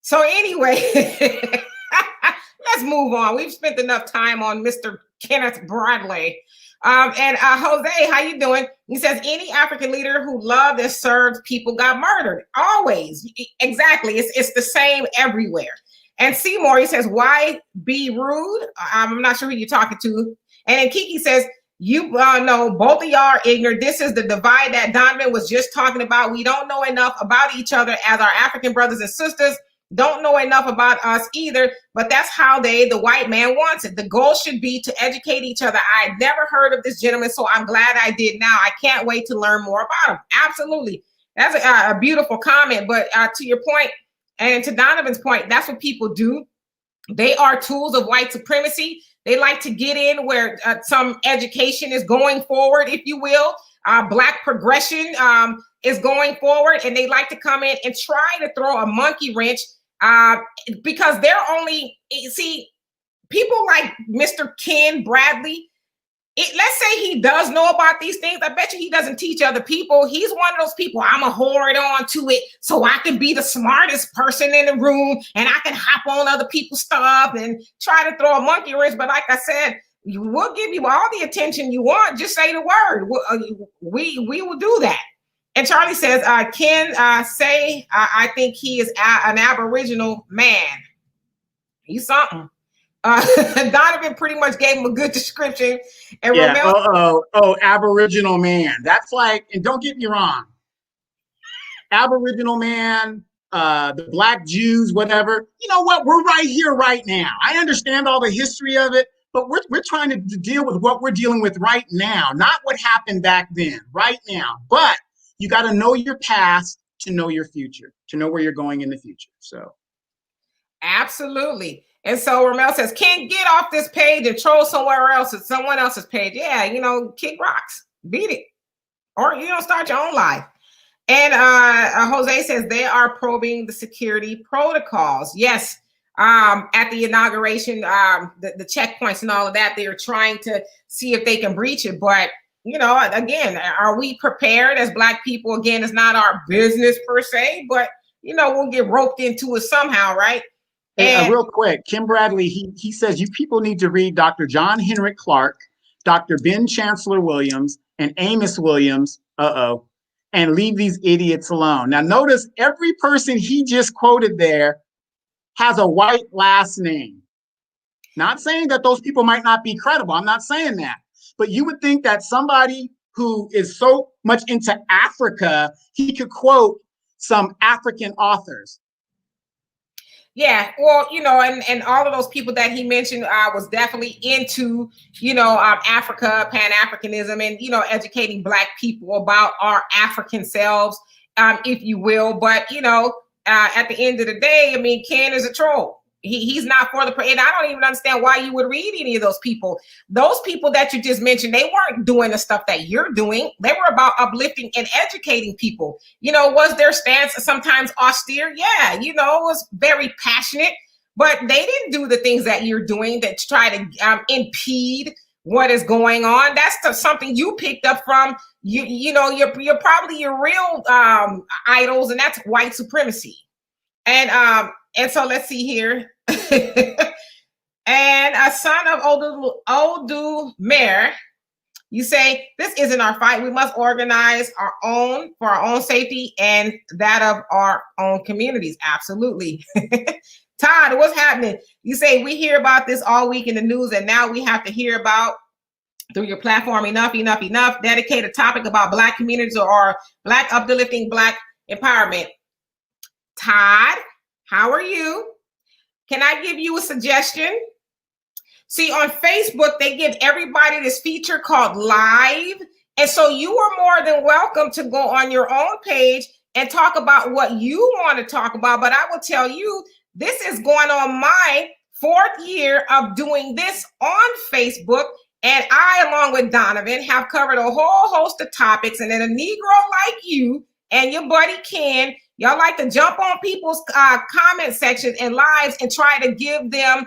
So anyway, let's move on. We've spent enough time on Mr. Kenneth Bradley. And Jose, how you doing? He says, any African leader who loved and served people got murdered. Always. Exactly. It's the same everywhere. And Seymour, he says, why be rude? I'm not sure who you're talking to. And then Kiki says, you know, both of y'all are ignorant. This is the divide that Donovan was just talking about. We don't know enough about each other as our African brothers and sisters. Don't know enough about us either, but that's how the white man wants it. The goal should be to educate each other. I never heard of this gentleman, so I'm glad I did now. I can't wait to learn more about him. Absolutely. That's a beautiful comment, but to your point, and to Donovan's point, that's what people do. They are tools of white supremacy. They like to get in where some education is going forward, if you will. Black progression is going forward, and they like to come in and try to throw a monkey wrench because they're only, see, people like Mr. Ken Bradley, let's say he does know about these things. I bet you he doesn't teach other people. He's one of those people, I'm going to hoard on to it so I can be the smartest person in the room and I can hop on other people's stuff and try to throw a monkey wrench. But like I said, we'll give you all the attention you want. Just say the word. We will do that. And Charlie says, Ken say, I think he is an Aboriginal man. He's something. Donovan pretty much gave him a good description. And yeah, Aboriginal man. That's like, and don't get me wrong, Aboriginal man, the Black Jews, whatever. You know what? We're right here, right now. I understand all the history of it, but we're trying to deal with what we're dealing with right now, not what happened back then, right now. But you got to know your past to know your future, to know where you're going in the future. So, absolutely. And so Ramel says, "Can't get off this page and troll somewhere else at someone else's page." Yeah, you know, kick rocks, beat it, or you know, start your own life. And Jose says they are probing the security protocols. Yes, at the inauguration, the checkpoints and all of that, they are trying to see if they can breach it. But you know, again, are we prepared as Black people? Again, it's not our business per se, but you know, we'll get roped into it somehow, right? And real quick, Kim Bradley, he says you people need to read Dr. John Henrik Clark, Dr. Ben Chancellor Williams, and Amos Williams, and leave these idiots alone. Now, notice every person he just quoted there has a white last name. Not saying that those people might not be credible. I'm not saying that. But you would think that somebody who is so much into Africa, he could quote some African authors. Yeah, well, you know, and all of those people that he mentioned was definitely into, you know, Africa, Pan-Africanism, and, you know, educating Black people about our African selves, if you will. But, you know, at the end of the day, I mean, Ken is a troll. He's not for the, and I don't even understand why you would read any of those people. Those people that you just mentioned, they weren't doing the stuff that you're doing. They were about uplifting and educating people. You know, was their stance sometimes austere? Yeah, you know, it was very passionate, but they didn't do the things that you're doing that try to impede what is going on. That's something you picked up from, you know, you're probably your real idols, and that's white supremacy. And so let's see here. And a son of Odu Mayor, you say, this isn't our fight. We must organize our own for our own safety and that of our own communities. Absolutely. Todd, what's happening? You say, we hear about this all week in the news, and now we have to hear about through your platform. Enough. Dedicate a topic about Black communities or Black uplifting, Black empowerment. Todd, how are you? Can I give you a suggestion? See, on Facebook, they give everybody this feature called Live. And so you are more than welcome to go on your own page and talk about what you want to talk about. But I will tell you, this is going on my 4th year of doing this on Facebook. And I, along with Donovan, have covered a whole host of topics. And then a Negro like you and your buddy Ken, y'all like to jump on people's comment sections and lives and try to give them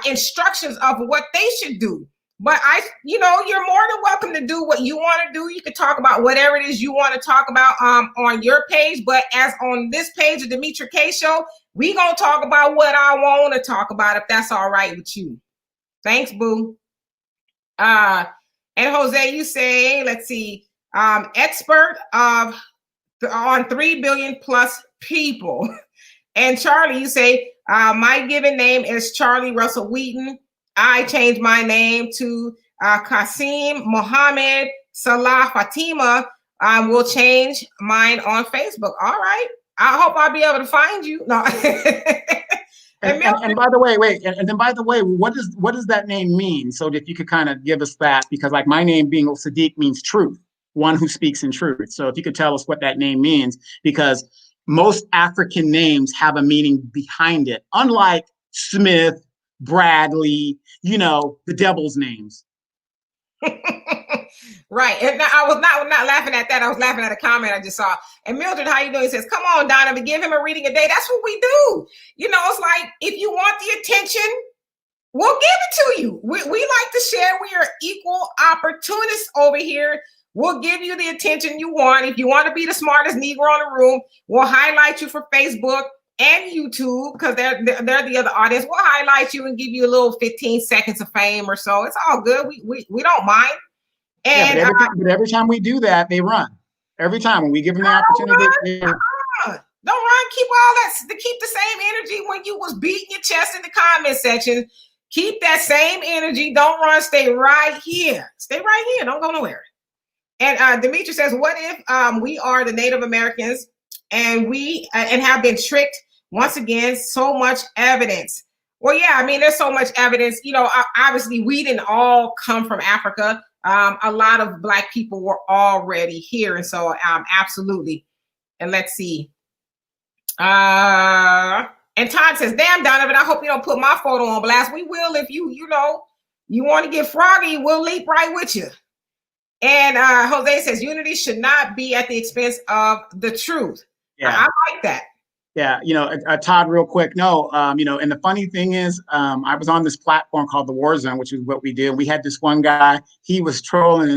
instructions of what they should do. But you know, you're more than welcome to do what you want to do. You can talk about whatever it is you want to talk about on your page. But as on this page of the Demetra K Show, we gonna talk about what I want to talk about, if that's all right with you. Thanks, boo. And Jose, you say, let's see, expert of on 3 billion plus people. And Charlie, you say, my given name is Charlie Russell Wheaton. I changed my name to Qasim Mohammed Salah Fatima. Will change mine on Facebook. All right. I hope I'll be able to find you. No. And by the way, wait, and then by the way, what does that name mean? So if you could kind of give us that, because like my name being Sadiq means truth, one who speaks in truth. So if you could tell us what that name means, because most African names have a meaning behind it, unlike Smith, Bradley, the devil's names. Right. And I was not laughing at that. I was laughing at a comment I just saw. And Mildred, how you doing? He says, come on, Donovan, give him a reading a day. That's what we do. It's like, if you want the attention, we'll give it to you. We like to share. We are equal opportunists over here. We'll give you the attention you want. If you want to be the smartest Negro in the room, we'll highlight you for Facebook and YouTube, because they're the other audience. We'll highlight you and give you a little 15 seconds of fame or so. It's all good. We don't mind. And but every time we do that, they run. Every time when we give them the opportunity, don't run. Keep all that. Keep the same energy when you was beating your chest in the comment section. Keep that same energy. Don't run. Stay right here. Stay right here. Don't go nowhere. And Demetri says, what if we are the Native Americans and we and have been tricked once again? So much evidence. Well, yeah, I mean, there's so much evidence. Obviously, we didn't all come from Africa. A lot of Black people were already here. And so absolutely. And let's see. And Todd says, damn, Donovan, I hope you don't put my photo on blast. We will if you want to get froggy, we'll leap right with you. And Jose says, unity should not be at the expense of the truth. Yeah. I like that. Yeah, Todd, real quick. No, and the funny thing is, I was on this platform called the War Zone, which is what we do. We had this one guy, he was trolling.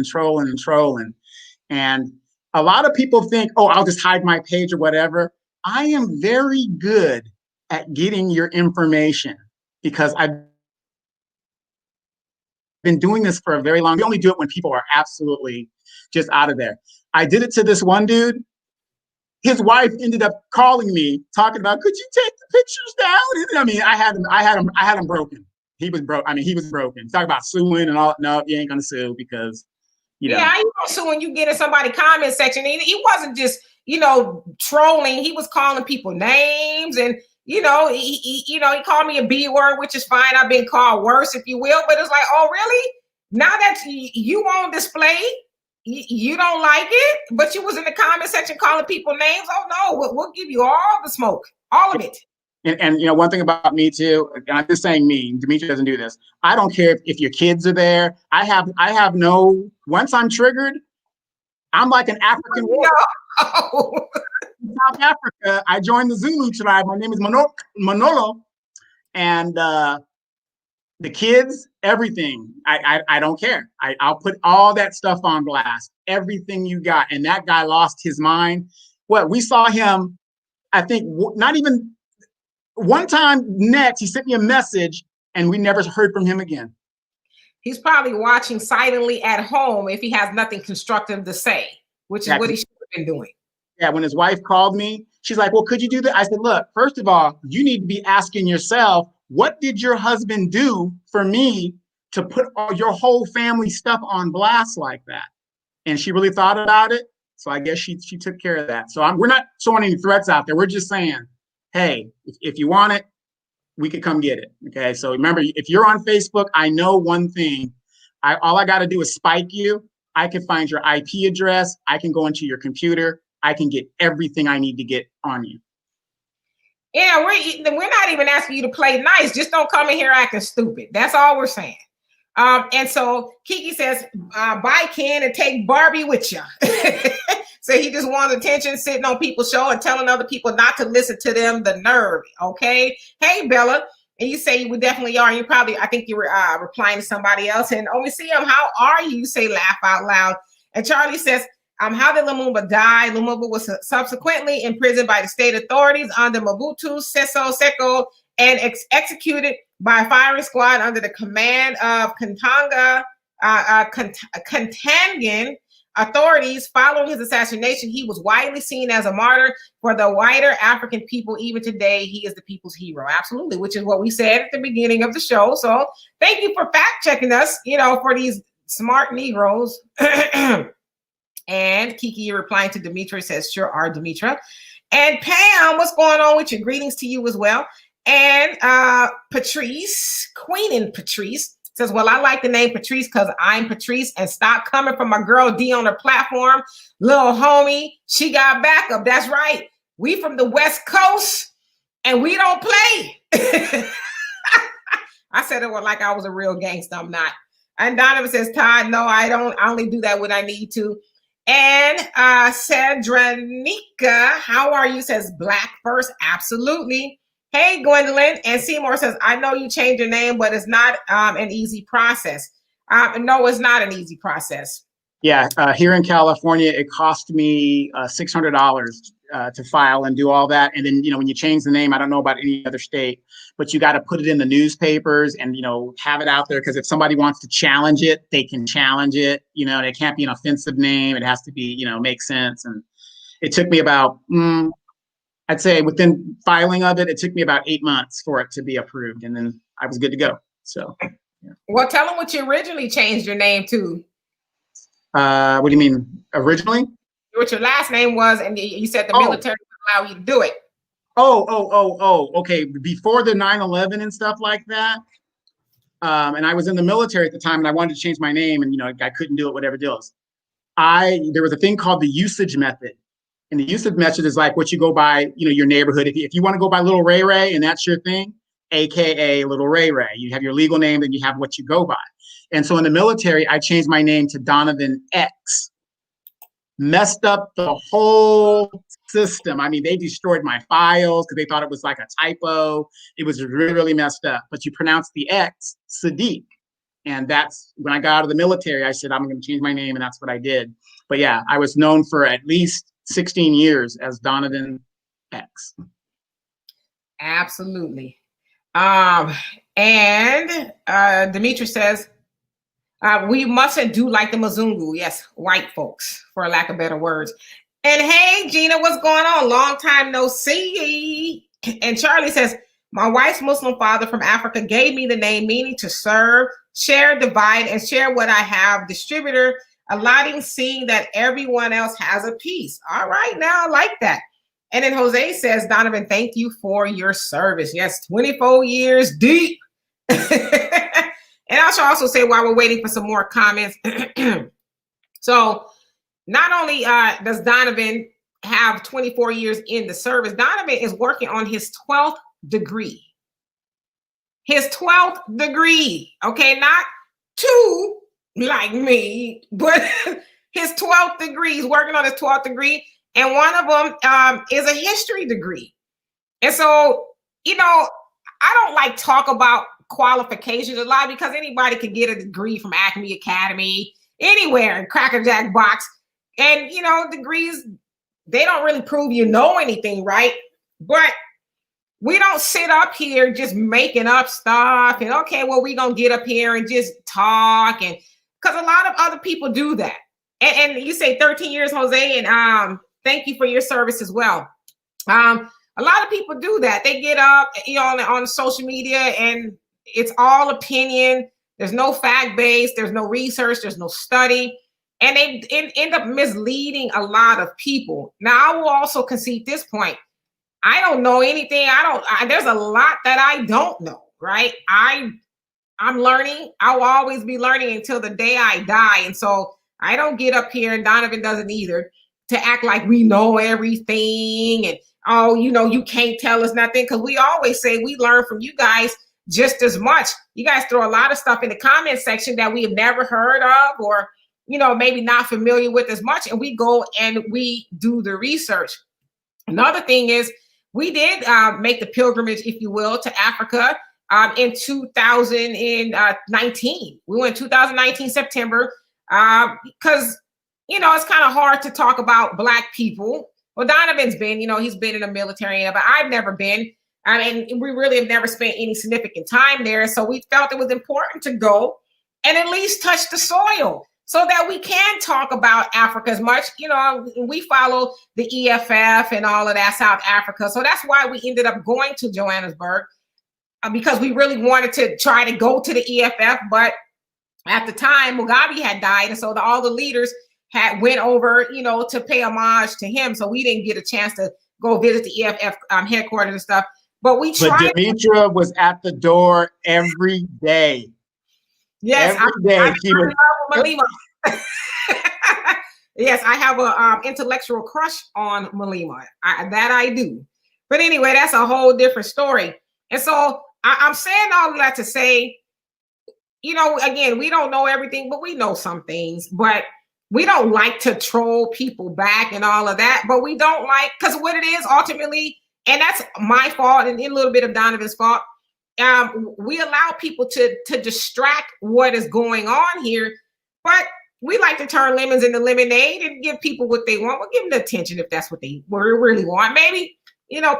And a lot of people think, oh, I'll just hide my page or whatever. I am very good at getting your information because I've been doing this for a very long time. We only do it when people are absolutely just out of there. I did it to this one dude. His wife ended up calling me, talking about, could you take the pictures down? I mean, I had him broken. He was broke. I mean, he was broken. Talk about suing and all. No, you ain't gonna sue because, Yeah, you don't sue when you get in somebody's comment section. He wasn't just, trolling. He was calling people names, and he called me a B word, which is fine. I've been called worse, if you will. But it's like, oh, really? Now that you on display. You don't like it, but you was in the comment section calling people names. Oh no, we'll give you all the smoke, all of it. And one thing about me too, and I'm just saying me, Demetri doesn't do this. I don't care if your kids are there. I have no, once I'm triggered, I'm like an African warrior. No. In South Africa, I joined the Zulu tribe. My name is Manolo. And the kids, everything. I don't care. I'll put all that stuff on blast. Everything you got. And that guy lost his mind. We saw him, I think, not even one time next, he sent me a message and we never heard from him again. He's probably watching silently at home if he has nothing constructive to say, which is what he should have been doing. Yeah, when his wife called me, she's like, well, could you do that? I said, look, first of all, you need to be asking yourself, what did your husband do for me to put all your whole family stuff on blast like that? And she really thought about it. So I guess she took care of that. So we're not throwing any threats out there. We're just saying, hey, if you want it, we could come get it. Okay. So remember, if you're on Facebook, I know one thing. All I got to do is spike you. I can find your IP address. I can go into your computer. I can get everything I need to get on you. Yeah, we're not even asking you to play nice. Just don't come in here acting stupid. That's all we're saying. And so Kiki says, bye, Ken, and take Barbie with you. So he just wants attention, sitting on people's show and telling other people not to listen to them. The nerve. Okay. Hey, Bella. And you say you definitely are. You probably, I think you were replying to somebody else. And Onysium, how are you? You say laugh out loud. And Charlie says, how did Lumumba die? Lumumba was subsequently imprisoned by the state authorities under Mobutu Sese Seko and executed by a firing squad under the command of Katanga Contangan authorities following his assassination. He was widely seen as a martyr for the wider African people. Even today, he is the people's hero. Absolutely, which is what we said at the beginning of the show. So thank you for fact checking us, for these smart Negroes. And Kiki, you're replying to Demetra, says, sure are, Demetra. And Pam, what's going on with you? Greetings to you as well. And Patrice, Queen and Patrice, says, well, I like the name Patrice because I'm Patrice, and stop coming from my girl D on her platform. Little homie, she got backup. That's right. We from the West Coast, and we don't play. I said it like I was a real gangster. I'm not. And Donovan says, Todd, no, I don't. I only do that when I need to. And Cedranika, how are you? Says Black first. Absolutely. Hey, Gwendolyn. And Seymour says, I know you changed your name, but it's not an easy process. No, it's not an easy process. Yeah, here in California, it cost me $600 to file and do all that. And then, when you change the name, I don't know about any other state, but you got to put it in the newspapers and, have it out there. Because if somebody wants to challenge it, they can challenge it. It can't be an offensive name. It has to be, make sense. And it took me about, I'd say within filing of it, it took me about 8 months for it to be approved. And then I was good to go. So, yeah. Well, tell them what you originally changed your name to. What do you mean originally? What your last name was, and you said the military would allow you to do it. Okay. Before the 9/11 and stuff like that. And I was in the military at the time, and I wanted to change my name, and I couldn't do it, whatever deals. There was a thing called the usage method. And the usage method is like what you go by, your neighborhood. If you want to go by Little Ray Ray and that's your thing, AKA Little Ray Ray, you have your legal name, then you have what you go by. And so in the military, I changed my name to Donovan X. Messed up the whole system. I mean, they destroyed my files because they thought it was like a typo. It was really, really messed up. But you pronounce the X, Sadiq. And that's when I got out of the military, I said, I'm going to change my name. And that's what I did. But yeah, I was known for at least 16 years as Donovan X. Absolutely. And Demetra says, we mustn't do like the Mzungu. Yes, white folks, for lack of better words. And hey, Gina, what's going on? Long time no see. And Charlie says, my wife's Muslim father from Africa gave me the name meaning to serve, share, divide, and share what I have. Distributor, allotting, seeing that everyone else has a piece. All right, now I like that. And then Jose says, Donovan, thank you for your service. Yes, 24 years deep. And I should also say, while we're waiting for some more comments, so not only does Donovan have 24 years in the service, Donovan is working on his 12th degree. His 12th degree, okay, not 2 like me, but his 12th degree. He's working on his 12th degree, and one of them is a history degree. And so, I don't like talk about qualifications a lot because anybody can get a degree from Acme Academy, anywhere in Cracker Jack box. And, degrees, they don't really prove you know anything, right? But we don't sit up here just making up stuff and, okay, well, we're going to get up here and just talk. And because a lot of other people do that. And you say 13 years, Jose, and thank you for your service as well. A lot of people do that. They get up, on social media, and it's all opinion. There's no fact base. There's no research. There's no study. And they end up misleading a lot of people. Now, I will also concede this point. I don't know anything. There's a lot that I don't know, right? I'm learning. I will always be learning until the day I die. And so I don't get up here, and Donovan doesn't either, to act like we know everything. And, you can't tell us nothing. Because we always say we learn from you guys just as much. You guys throw a lot of stuff in the comment section that we have never heard of, or, maybe not familiar with as much. And we go and we do the research. Another thing is we did make the pilgrimage, if you will, to Africa in 2019. We went 2019 September because, it's kind of hard to talk about Black people. Well, Donovan's been, he's been in the military, but I've never been. And we really have never spent any significant time there. So we felt it was important to go and at least touch the soil so that we can talk about Africa as much. We follow the EFF and all of that, South Africa. So that's why we ended up going to Johannesburg, because we really wanted to try to go to the EFF. But at the time, Mugabe had died. And so all the leaders had went over, to pay homage to him. So we didn't get a chance to go visit the EFF headquarters and stuff. But we tried. But Demetra was at the door every day. Yes, every day. She was Malema. Yes, I have a intellectual crush on Malema. That I do. But anyway, that's a whole different story. And so I'm saying all of that to say, again, we don't know everything, but we know some things. But we don't like to troll people back and all of that. But we don't like, because what it is ultimately, and that's my fault and a little bit of Donovan's fault, we allow people to distract what is going on here. But we like to turn lemons into lemonade and give people what they want. We'll give them the attention if that's what they really want. Maybe,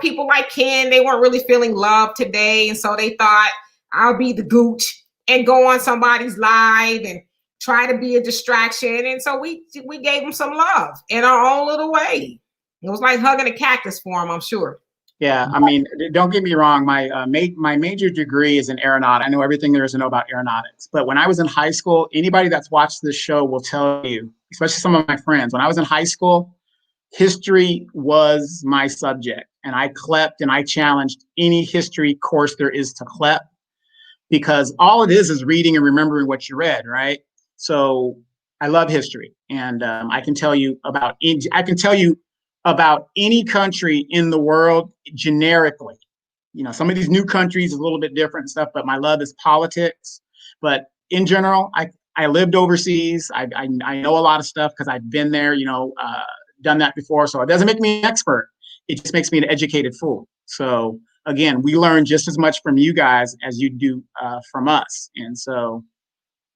people like Ken, they weren't really feeling love today. And so they thought, I'll be the gooch and go on somebody's live and try to be a distraction. And so we gave them some love in our own little way. It was like hugging a cactus for them, I'm sure. Yeah, I mean, don't get me wrong. My major degree is in aeronautics. I know everything there is to know about aeronautics. But when I was in high school, anybody that's watched this show will tell you, especially some of my friends, when I was in high school, history was my subject. And I clept and I challenged any history course there is to clep, because all it is reading and remembering what you read, right? So I love history, and I can tell you about any country in the world generically. Some of these new countries is a little bit different and stuff, but my love is politics. But in general, I lived overseas. I know a lot of stuff because I've been there, done that before. So it doesn't make me an expert. It just makes me an educated fool. So again, we learn just as much from you guys as you do from us. And so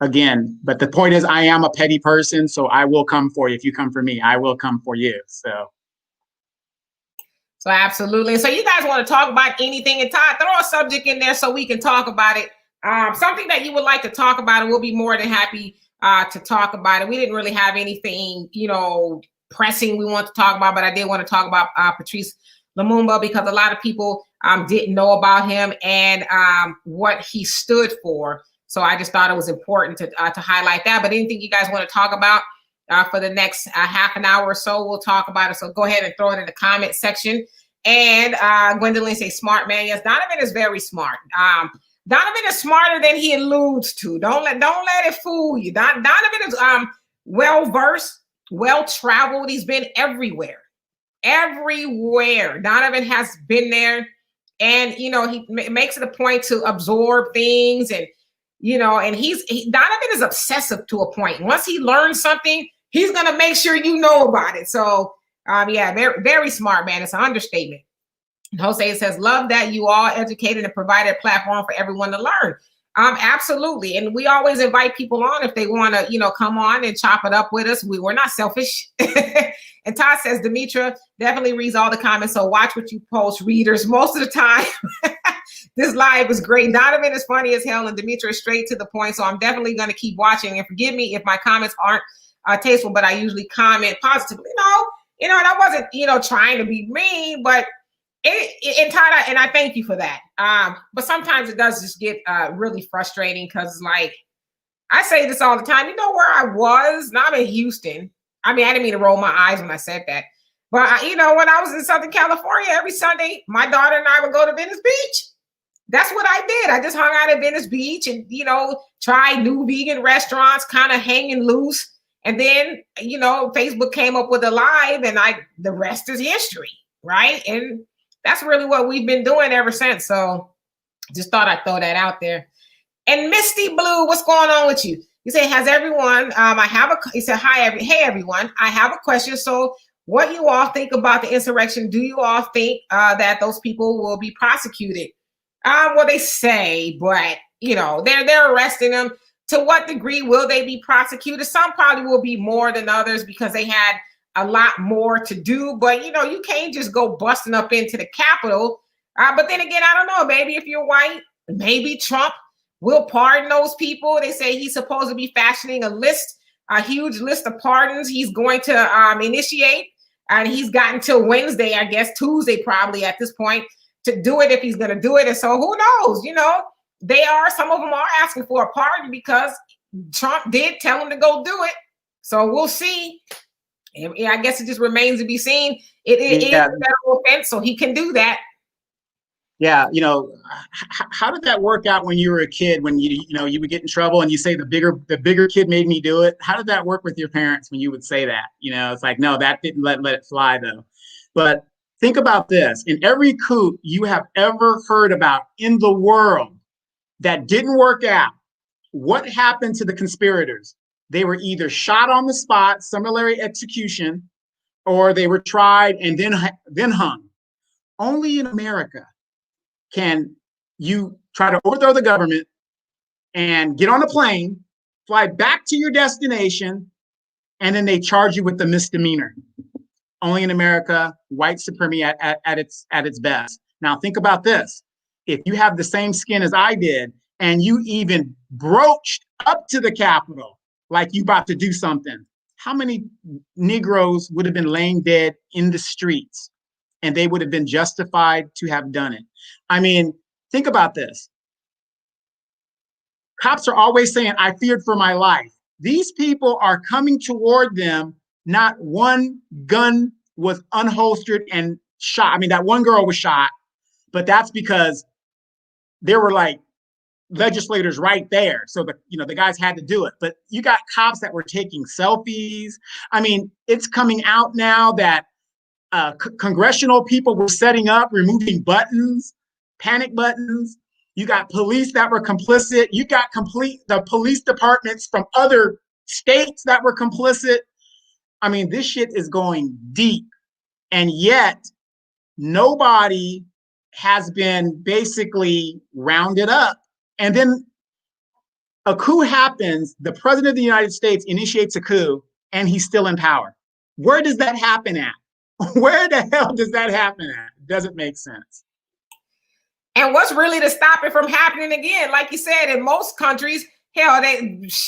again, but the point is, I am a petty person, so I will come for you. If you come for me, I will come for you. So absolutely. So you guys want to talk about anything, and Todd, throw a subject in there so we can talk about it. Something that you would like to talk about, and we'll be more than happy to talk about it. We didn't really have anything, pressing we want to talk about, but I did want to talk about Patrice Lumumba, because a lot of people didn't know about him and what he stood for. So I just thought it was important to highlight that. But anything you guys want to talk about for the next half an hour or so, we'll talk about it. So go ahead and throw it in the comment section. And Gwendolyn say, smart man. Yes, Donovan is very smart. Donovan is smarter than he alludes to. Don't let it fool you. Donovan is well-versed, well-traveled. He's been everywhere. Donovan has been there. And, he makes it a point to absorb things. And, and Donovan is obsessive to a point. Once he learns something, he's going to make sure you know about it. So, yeah, very, very smart, man. It's an understatement. Jose says, love that you all educated and provided a platform for everyone to learn. Absolutely. And we always invite people on if they want to, come on and chop it up with us. We're not selfish. And Todd says, Demetra definitely reads all the comments. So watch what you post, readers, most of the time. This live is great. Donovan is funny as hell, and Demetra is straight to the point. So I'm definitely going to keep watching. And forgive me if my comments aren't tasteful, but I usually comment positively. And I wasn't, trying to be mean, but Todd, and I thank you for that. But sometimes it does just get really frustrating, because like I say this all the time. You know where I was? Now I'm in Houston. I mean, I didn't mean to roll my eyes when I said that. But, when I was in Southern California, every Sunday, my daughter and I would go to Venice Beach. That's what I did. I just hung out at Venice Beach and, tried new vegan restaurants, kind of hanging loose. And then, Facebook came up with a live, and the rest is history, right? And that's really what we've been doing ever since. So just thought I'd throw that out there. And Misty Blue, what's going on with you? You say, has everyone, he said, hey, everyone, I have a question. So what you all think about the insurrection? Do you all think that those people will be prosecuted? Well, they say, but, they're arresting them. To what degree will they be prosecuted? Some probably will be more than others because they had a lot more to do. But, you can't just go busting up into the Capitol. But then again, I don't know. Maybe if you're white, maybe Trump will pardon those people. They say he's supposed to be fashioning a huge list of pardons he's going to initiate. And he's gotten till Wednesday, I guess, Tuesday probably at this point, to do it if he's going to do it. And so who knows, some of them are asking for a pardon because Trump did tell them to go do it. So we'll see. I guess it just remains to be seen. It is a federal offense, so he can do that. Yeah, how did that work out when you were a kid? When you would get in trouble and you say the bigger kid made me do it. How did that work with your parents when you would say that? It's like, no, that didn't let it fly though. But think about this: in every coup you have ever heard about in the world that didn't work out, what happened to the conspirators? They were either shot on the spot, summary execution, or they were tried and then hung. Only in America can you try to overthrow the government and get on a plane, fly back to your destination, and then they charge you with the misdemeanor. Only in America, white supremacy at its best. Now think about this. If you have the same skin as I did, and you even broached up to the Capitol like you about to do something, how many Negroes would have been laying dead in the streets? And they would have been justified to have done it. I mean, think about this. Cops are always saying, I feared for my life. These people are coming toward them. Not one gun was unholstered and shot. I mean, that one girl was shot, but that's because there were like legislators right there. So the guys had to do it. But you got cops that were taking selfies. I mean, it's coming out now that congressional people were setting up, removing buttons, panic buttons. You got police that were complicit. You got the police departments from other states that were complicit. I mean, this shit is going deep. And yet nobody has been basically rounded up. And then a coup happens. The president of the United States initiates a coup and he's still in power. Where does that happen at? Where the hell does that happen at? It doesn't make sense. And what's really to stop it from happening again? Like you said, in most countries, hell,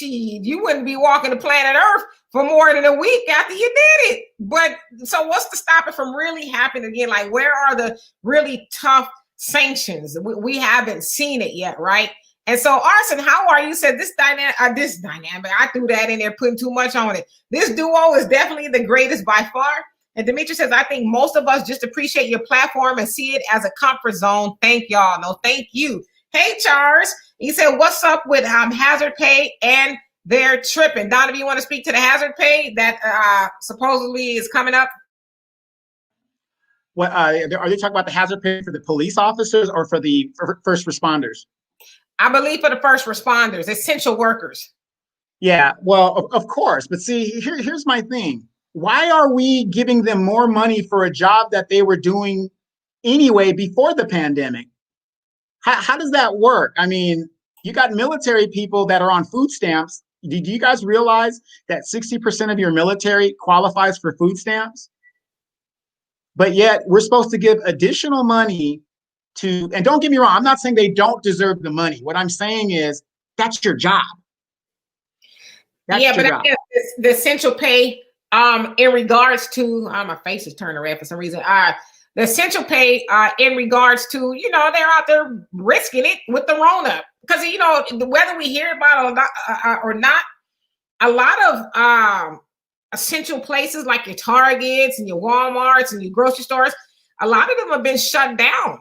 you wouldn't be walking the planet Earth for more than a week after you did it. But so what's to stop it from really happening again? Like, where are the really tough sanctions? We haven't seen it yet, right? And so, Arson, how are you? Said this dynamic, I threw that in there, putting too much on it. This duo is definitely the greatest by far. And Dimitri says, I think most of us just appreciate your platform and see it as a comfort zone. Thank y'all. No, thank you. Hey, Charles. He said, what's up with hazard pay and they're tripping? Don, if you want to speak to the hazard pay that supposedly is coming up. What are they talking about, the hazard pay for the police officers or for the first responders? I believe for the first responders, essential workers. Yeah, well, of course. But see, here's my thing. Why are we giving them more money for a job that they were doing anyway before the pandemic? How does that work? I mean, you got military people that are on food stamps. Do you guys realize that 60% of your military qualifies for food stamps? But yet we're supposed to give additional money to, and don't get me wrong, I'm not saying they don't deserve the money. What I'm saying is that's your job. But I guess the essential pay, in regards to, my face is turning red for some reason. The essential pay, in regards to, they're out there risking it with the Rona, because whether we hear about it or not, a lot of essential places like your Targets and your Walmarts and your grocery stores, a lot of them have been shut down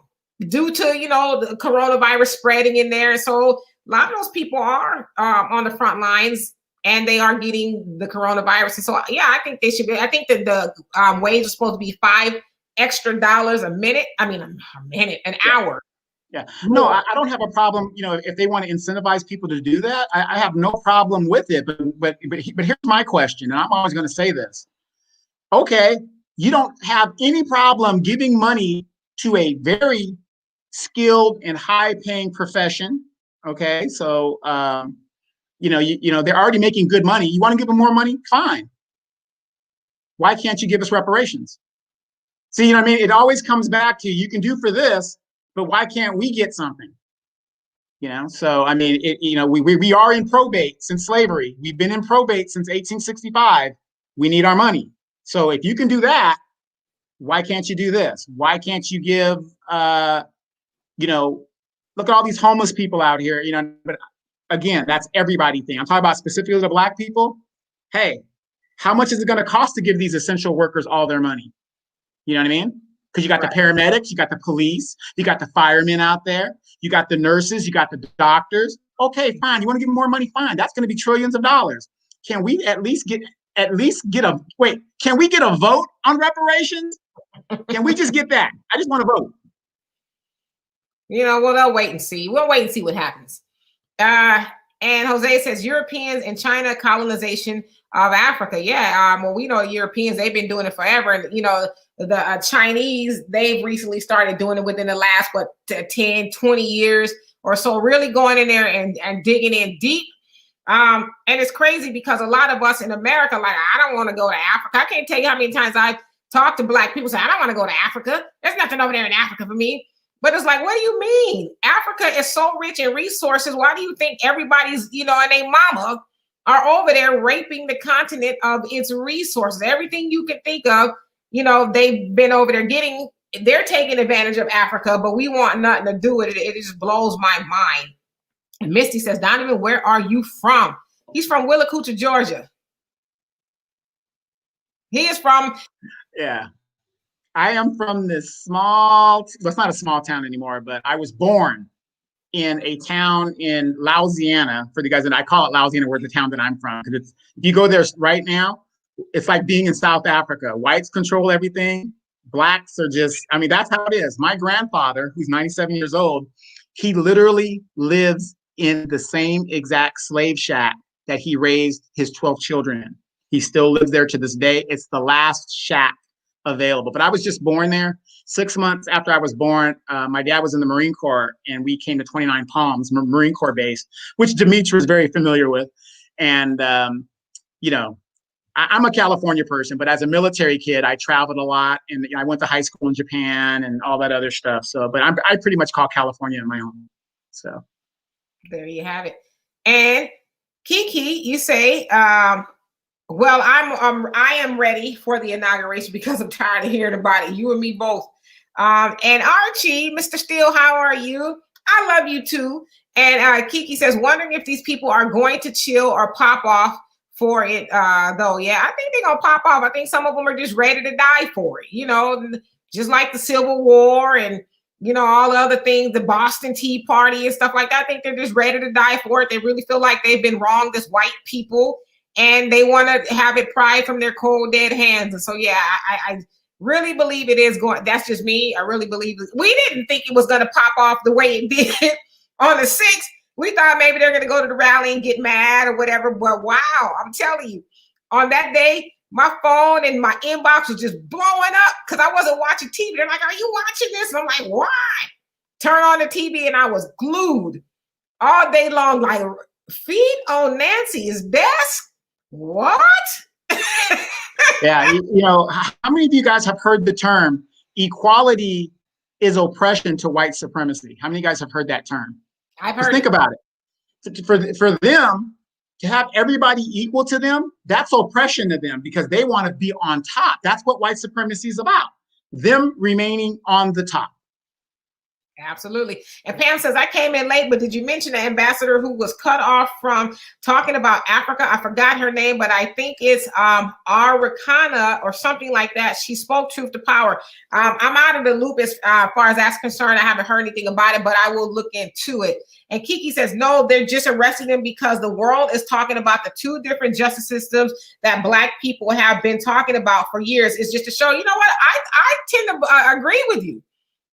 due to the coronavirus spreading in there. So a lot of those people are on the front lines. And they are getting the coronavirus. And so, yeah, I think they should be. I think that the wage is supposed to be $5 extra a minute. I mean, an hour. Yeah. No, I don't have a problem. If they want to incentivize people to do that, I have no problem with it. But here's my question, and I'm always going to say this. Okay, you don't have any problem giving money to a very skilled and high-paying profession. Okay, so. They're already making good money. You want to give them more money? Fine. Why can't you give us reparations? See, It always comes back to, you can do for this, but why can't we get something? So I mean, we are in probate since slavery. We've been in probate since 1865. We need our money. So if you can do that, why can't you do this? Why can't you give, look at all these homeless people out here, but again, that's everybody thing. I'm talking about specifically the Black people. Hey, how much is it going to cost to give these essential workers all their money? You know what I mean? Because you got the paramedics, you got the police, you got the firemen out there, you got the nurses, you got the doctors. Okay, fine. You want to give them more money? Fine. That's going to be trillions of dollars. Can we at least get can we get a vote on reparations? Can we just get that? I just want to vote. Well, they'll wait and see. We'll wait and see what happens. And Jose says Europeans and China colonization of Africa. Yeah. Well, we know Europeans, they've been doing it forever. And, the Chinese, they've recently started doing it within the last, 10, 20 years or so, really going in there and digging in deep. And it's crazy because a lot of us in America, like, I don't want to go to Africa. I can't tell you how many times I've talked to Black people say, I don't want to go to Africa. There's nothing over there in Africa for me. But it's like, what do you mean? Africa is so rich in resources. Why do you think everybody's, and their mama are over there raping the continent of its resources? Everything you can think of, they've been over there getting, they're taking advantage of Africa, but we want nothing to do with it. It just blows my mind. And Misty says, Donovan, where are you from? He's from Willacoochee, Georgia. He is from. Yeah. I am from this well, it's not a small town anymore, but I was born in a town in Louisiana. For the guys that I call it Louisiana, where the town that I'm from. Because if you go there right now, it's like being in South Africa. Whites control everything. Blacks are just, that's how it is. My grandfather, who's 97 years old, he literally lives in the same exact slave shack that he raised his 12 children in. He still lives there to this day. It's the last shack available. But I was just born there. 6 months after I was born, my dad was in the Marine Corps, and we came to 29 Palms Marine Corps base, which Dimitri is very familiar with. And, I'm a California person, but as a military kid, I traveled a lot, and I went to high school in Japan and all that other stuff. So, but I pretty much call California my home. So there you have it. And Kiki, you say, well, I am ready for the inauguration because I'm tired of hearing about it. You and me both. And Archie, Mr. Steele, how are you? I love you too. And Kiki says, wondering if these people are going to chill or pop off for it, though. Yeah, I think they're gonna pop off. I think some of them are just ready to die for it. Just like the Civil War and all the other things, the Boston Tea Party and stuff like that. I think they're just ready to die for it. They really feel like they've been wronged as white people. And they want to have it pried from their cold, dead hands. And so, yeah, I really believe it is going. That's just me. I really believe it. We didn't think it was going to pop off the way it did on the 6th. We thought maybe they're going to go to the rally and get mad or whatever. But wow, I'm telling you, on that day, my phone and my inbox was just blowing up because I wasn't watching TV. They're like, are you watching this? And I'm like, why? Turn on the TV and I was glued all day long, like feet on Nancy's desk. What? Yeah, how many of you guys have heard the term equality is oppression to white supremacy? How many of you guys have heard that term? I've heard. Just think about it. For them to have everybody equal to them, that's oppression to them because they want to be on top. That's what white supremacy is about. Them remaining on the top. Absolutely. And Pam says, I came in late, but did you mention the ambassador who was cut off from talking about Africa? I forgot her name, but I think it's Arikana or something like that. She spoke truth to power. I'm out of the loop as far as that's concerned. I haven't heard anything about it, but I will look into it. And Kiki says, no, they're just arresting them because the world is talking about the two different justice systems that Black people have been talking about for years. It's just to show, you know what, I tend to agree with you.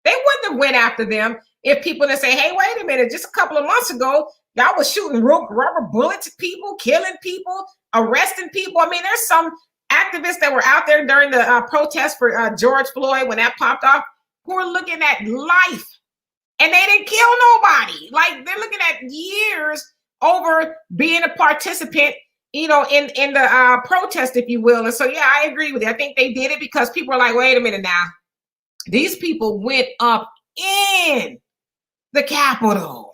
They wouldn't have went after them if people didn't say, hey, wait a minute, just a couple of months ago, y'all was shooting rubber bullets at people, killing people, arresting people. I mean, there's some activists that were out there during the protest for George Floyd when that popped off who are looking at life and they didn't kill nobody. Like they're looking at years over being a participant, in the protest, if you will. And so, yeah, I agree with you. I think they did it because people are like, wait a minute now. These people went up in the Capitol,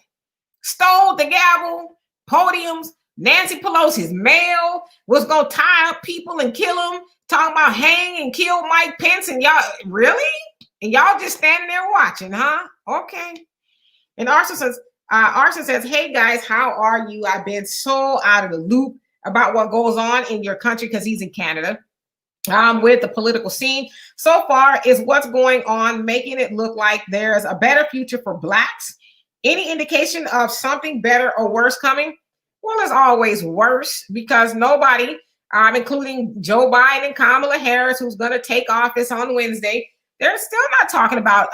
stole the gavel, podiums. Nancy Pelosi's mail was gonna tie up people and kill them. Talking about hang and kill Mike Pence, and y'all really? And y'all just standing there watching, huh? Okay. And Arson says, "Hey guys, how are you? I've been so out of the loop about what goes on in your country," because he's in Canada. With the political scene so far, is what's going on making it look like there's a better future for Blacks? Any indication of something better or worse coming? Well, it's always worse because nobody, including Joe Biden and Kamala Harris, who's going to take office on Wednesday, they're still not talking about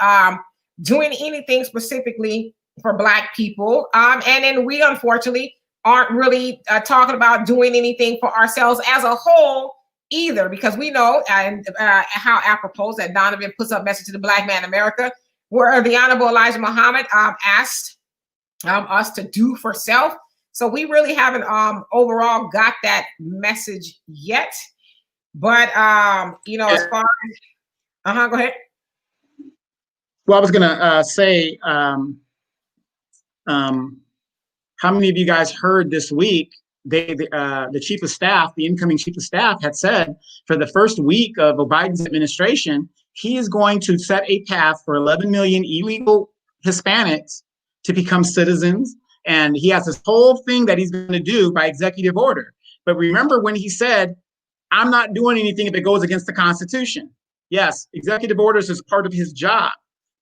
doing anything specifically for Black people. And then we, unfortunately, aren't really talking about doing anything for ourselves as a whole either, because we know how apropos that Donovan puts up message to the Black man in America, where the Honorable Elijah Muhammad asked us to do for self. So we really haven't overall got that message yet. But, as far as, go ahead. Well, I was going to say, how many of you guys heard this week, the chief of staff, the incoming chief of staff had said for the first week of Biden's administration, he is going to set a path for 11 million illegal Hispanics to become citizens. And he has this whole thing that he's going to do by executive order. But remember when he said, I'm not doing anything if it goes against the Constitution. Yes, executive orders is part of his job.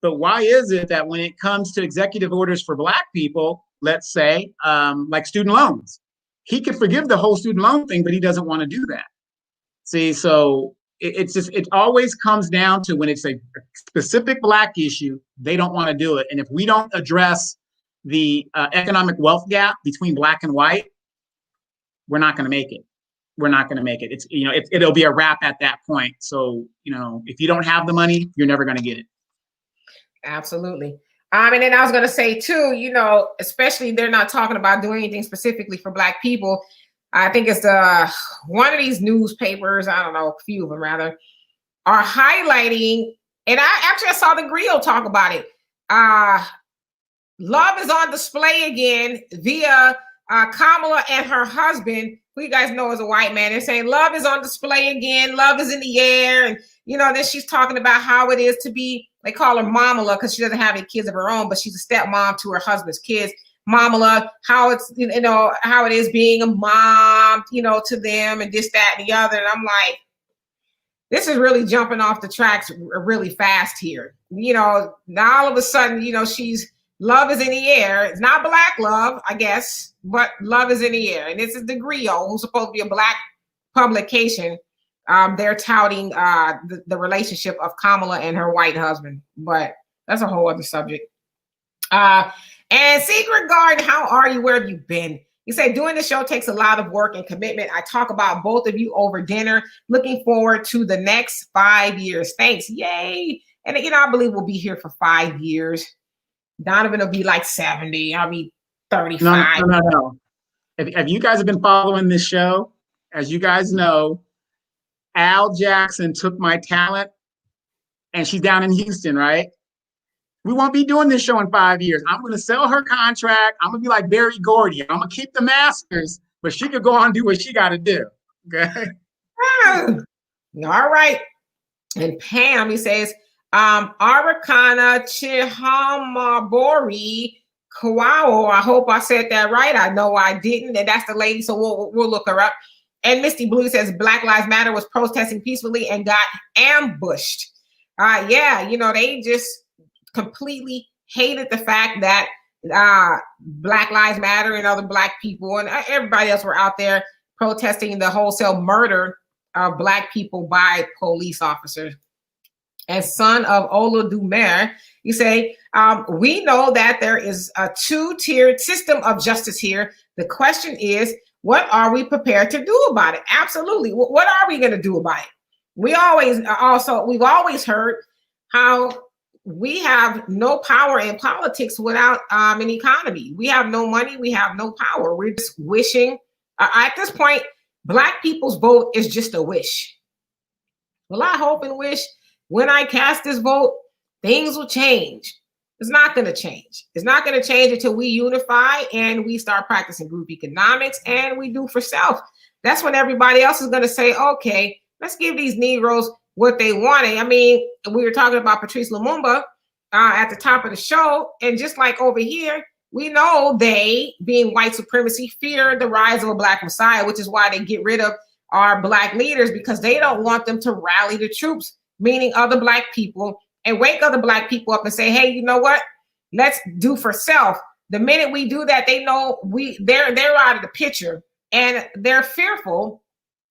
But why is it that when it comes to executive orders for Black people, let's say, like student loans, he could forgive the whole student loan thing, but he doesn't want to do that. See, so it always comes down to when it's a specific Black issue, they don't want to do it. And if we don't address the economic wealth gap between Black and white, we're not going to make it. We're not going to make it. It's, it'll be a wrap at that point. So, if you don't have the money, you're never going to get it. Absolutely. And then I was going to say too, especially they're not talking about doing anything specifically for Black people. I think it's one of these newspapers, I don't know, a few of them rather, are highlighting, and I saw the Griot talk about it. Love is on display again via Kamala and her husband, who you guys know is a white man. They're saying love is on display again. Love is in the air. And, then she's talking about how it is to be, they call her Mamala because she doesn't have any kids of her own, but she's a stepmom to her husband's kids. Mamala, how it's, how it is being a mom, to them and this, that, and the other. And I'm like, this is really jumping off the tracks really fast here. Now all of a sudden, she's, love is in the air. It's not Black love, I guess, but love is in the air. And this is the Griot, who's supposed to be a Black publication. They're touting the relationship of Kamala and her white husband, but that's a whole other subject. And Secret Garden, how are you? Where have you been? You say doing the show takes a lot of work and commitment. I talk about both of you over dinner. Looking forward to the next 5 years. Thanks. Yay. And I believe we'll be here for 5 years. Donovan will be like 70. I'll be 35. No. If you guys have been following this show, as you guys know, Al Jackson took my talent and she's down in Houston, right? We won't be doing this show in 5 years. I'm going to sell her contract. I'm going to be like Barry Gordy. I'm going to keep the masters, but she could go on and do what she got to do. Okay. All right. And Pam, he says, Arikana Chihamabori Kawao. I hope I said that right. I know I didn't. And that's the lady. So we'll look her up. And Misty Blue says Black Lives Matter was protesting peacefully and got ambushed. They just completely hated the fact that Black Lives Matter and other Black people and everybody else were out there protesting the wholesale murder of Black people by police officers. And son of Olodumare, you say, we know that there is a two-tiered system of justice here. The question is, what are we prepared to do about it? Absolutely. What are we going to do about it? We've always heard how we have no power in politics without an economy. We have no money. We have no power. We're just wishing. At this point, Black people's vote is just a wish. Well, I hope and wish when I cast this vote, things will change. It's not going to change. It's not going to change until we unify and we start practicing group economics and we do for self. That's when everybody else is going to say, okay, let's give these Negroes what they wanted. I mean, we were talking about Patrice Lumumba at the top of the show. And just like over here, we know they, being white supremacy, fear the rise of a Black Messiah, which is why they get rid of our Black leaders, because they don't want them to rally the troops, meaning other Black people, and wake other Black people up and say, hey, you know what? Let's do for self. The minute we do that, they know they're out of the picture, and they're fearful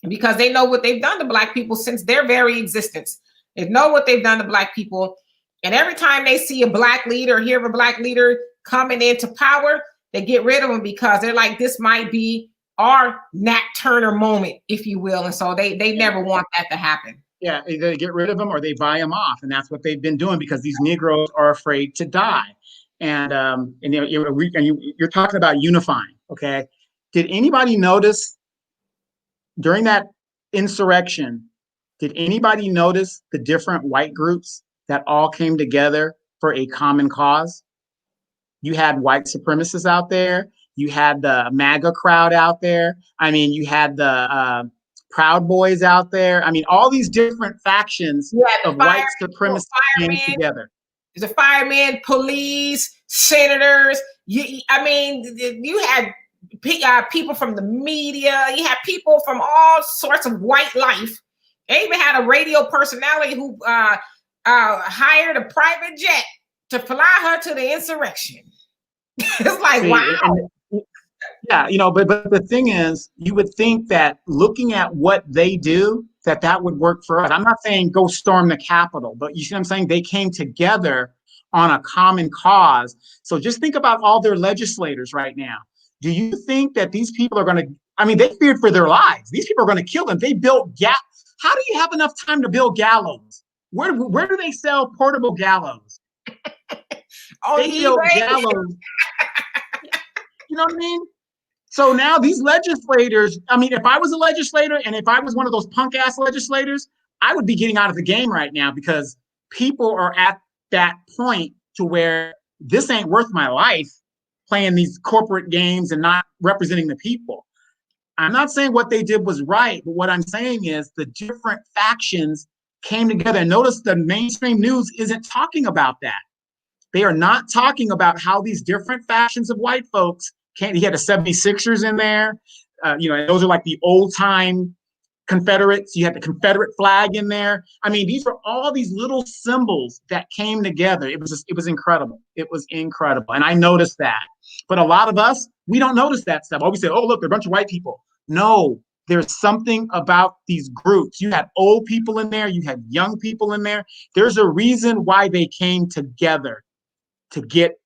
because they know what they've done to Black people since their very existence. They know what they've done to Black people. And every time they see a Black leader or hear of a Black leader coming into power, they get rid of them because they're like, this might be our Nat Turner moment, if you will. And so they never want that to happen. Yeah, they get rid of them or they buy them off. And that's what they've been doing because these Negroes are afraid to die. And you're talking about unifying, okay? Did anybody notice during that insurrection, did anybody notice the different white groups that all came together for a common cause? You had white supremacists out there. You had the MAGA crowd out there. I mean, you had the Proud Boys out there. I mean, all these different factions of white supremacy came together. There's a firemen, police, senators. You had people from the media. You had people from all sorts of white life. They even had a radio personality who hired a private jet to fly her to the insurrection. It's like, wow. Yeah, but the thing is, you would think that looking at what they do, that would work for us. I'm not saying go storm the Capitol, but you see what I'm saying? They came together on a common cause. So just think about all their legislators right now. Do you think that these people are going to, I mean, they feared for their lives. These people are going to kill them. They built How do you have enough time to build gallows? Where do they sell portable gallows? They built gallows. You know what I mean? So now these legislators, I mean, if I was a legislator and if I was one of those punk ass legislators, I would be getting out of the game right now because people are at that point to where this ain't worth my life playing these corporate games and not representing the people. I'm not saying what they did was right, but what I'm saying is the different factions came together. And notice the mainstream news isn't talking about that. They are not talking about how these different factions of white folks came. You had the 76ers in there. Those are like the old time Confederates. You had the Confederate flag in there. I mean, these are all these little symbols that came together. It was incredible. It was incredible. And I noticed that. But a lot of us, we don't notice that stuff. We say, oh, look, they're a bunch of white people. No, there's something about these groups. You had old people in there. You had young people in there. There's a reason why they came together to get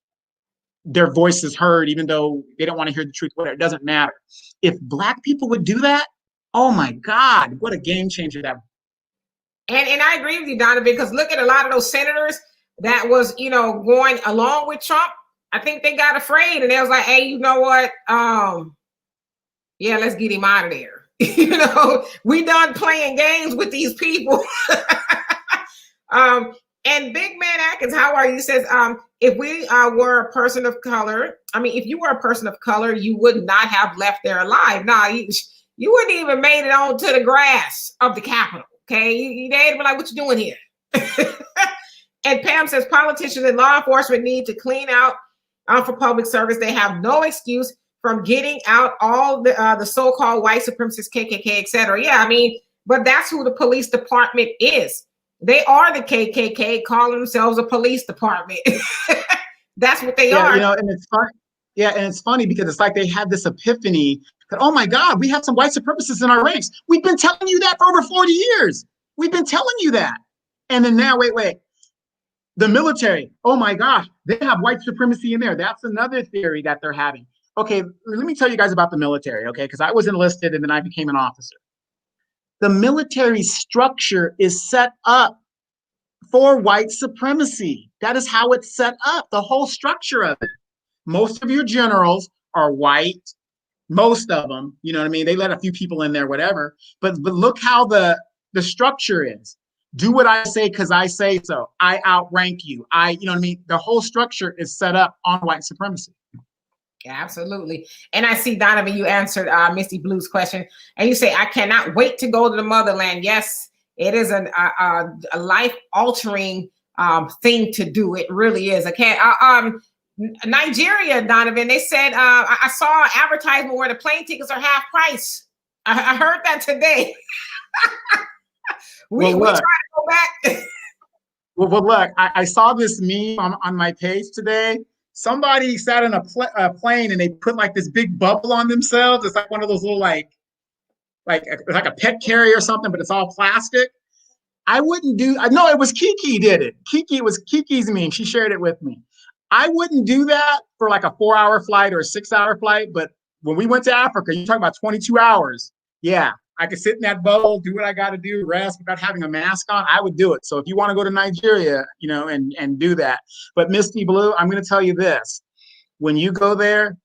their voices heard, even though they don't want to hear the truth. Whatever, it doesn't matter. If Black people would do that, oh my God, what a game changer that would. And I agree with you, Donovan, because look at a lot of those senators that was, going along with Trump. I think they got afraid and they was like, hey, you know what? Let's get him out of there. We done playing games with these people. And Big Man Atkins, how are you? Says, if we were a person of color, if you were a person of color, you would not have left there alive. Nah, you wouldn't even made it onto the grass of the Capitol. Okay, they'd be like, what you doing here? And Pam says, politicians and law enforcement need to clean out for public service. They have no excuse from getting out all the so-called white supremacists, KKK, etc. Yeah, but that's who the police department is. They are the KKK calling themselves a police department. That's what they are. And it's fun. Yeah, and it's funny because it's like they had this epiphany that, oh my God, we have some white supremacists in our ranks. We've been telling you that for over 40 years. We've been telling you that. And then now, wait. The military, oh my gosh, they have white supremacy in there. That's another theory that they're having. Okay, let me tell you guys about the military, okay? Because I was enlisted and then I became an officer. The military structure is set up for white supremacy. That is how it's set up, the whole structure of it. Most of your generals are white, most of them, you know what I mean? They let a few people in there, whatever. But look how the structure is. Do what I say because I say so. I outrank you. You know what I mean? The whole structure is set up on white supremacy. Absolutely. And I see, Donovan, you answered Misty Blue's question, and you say, I cannot wait to go to the motherland. Yes, it is a life-altering thing to do. It really is. I can't. Nigeria, Donovan, they said, I saw an advertisement where the plane tickets are half price. I heard that today. we try to go back. well, look, I saw this meme on my page today. Somebody sat in a plane and they put like this big bubble on themselves. It's like one of those little like a pet carrier or something, but it's all plastic. I wouldn't do. No, it was Kiki did it. It was Kiki's meme. She shared it with me. I wouldn't do that for like a 4-hour flight or a 6-hour flight. But when we went to Africa, you're talking about 22 hours. Yeah, I could sit in that bubble, do what I got to do, rest without having a mask on. I would do it. So if you want to go to Nigeria, you know, and do that. But Misty Blue, I'm going to tell you this: when you go there,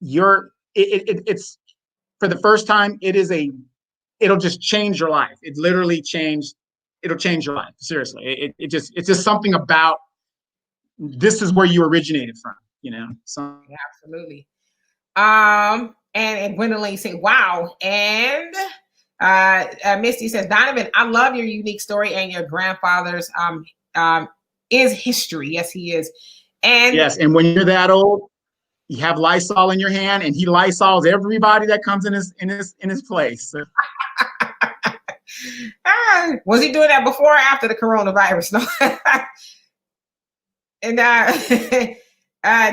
it's for the first time. It'll just change your life. It literally changed. It'll change your life. Seriously, it's just something about. This is where you originated from, you know. So absolutely. And Gwendolyn, you say, wow. And Misty says, Donovan, I love your unique story, and your grandfather's is history. Yes, he is. And yes, and when you're that old, you have Lysol in your hand, and he Lysols everybody that comes in his place. Was he doing that before or after the coronavirus? No. And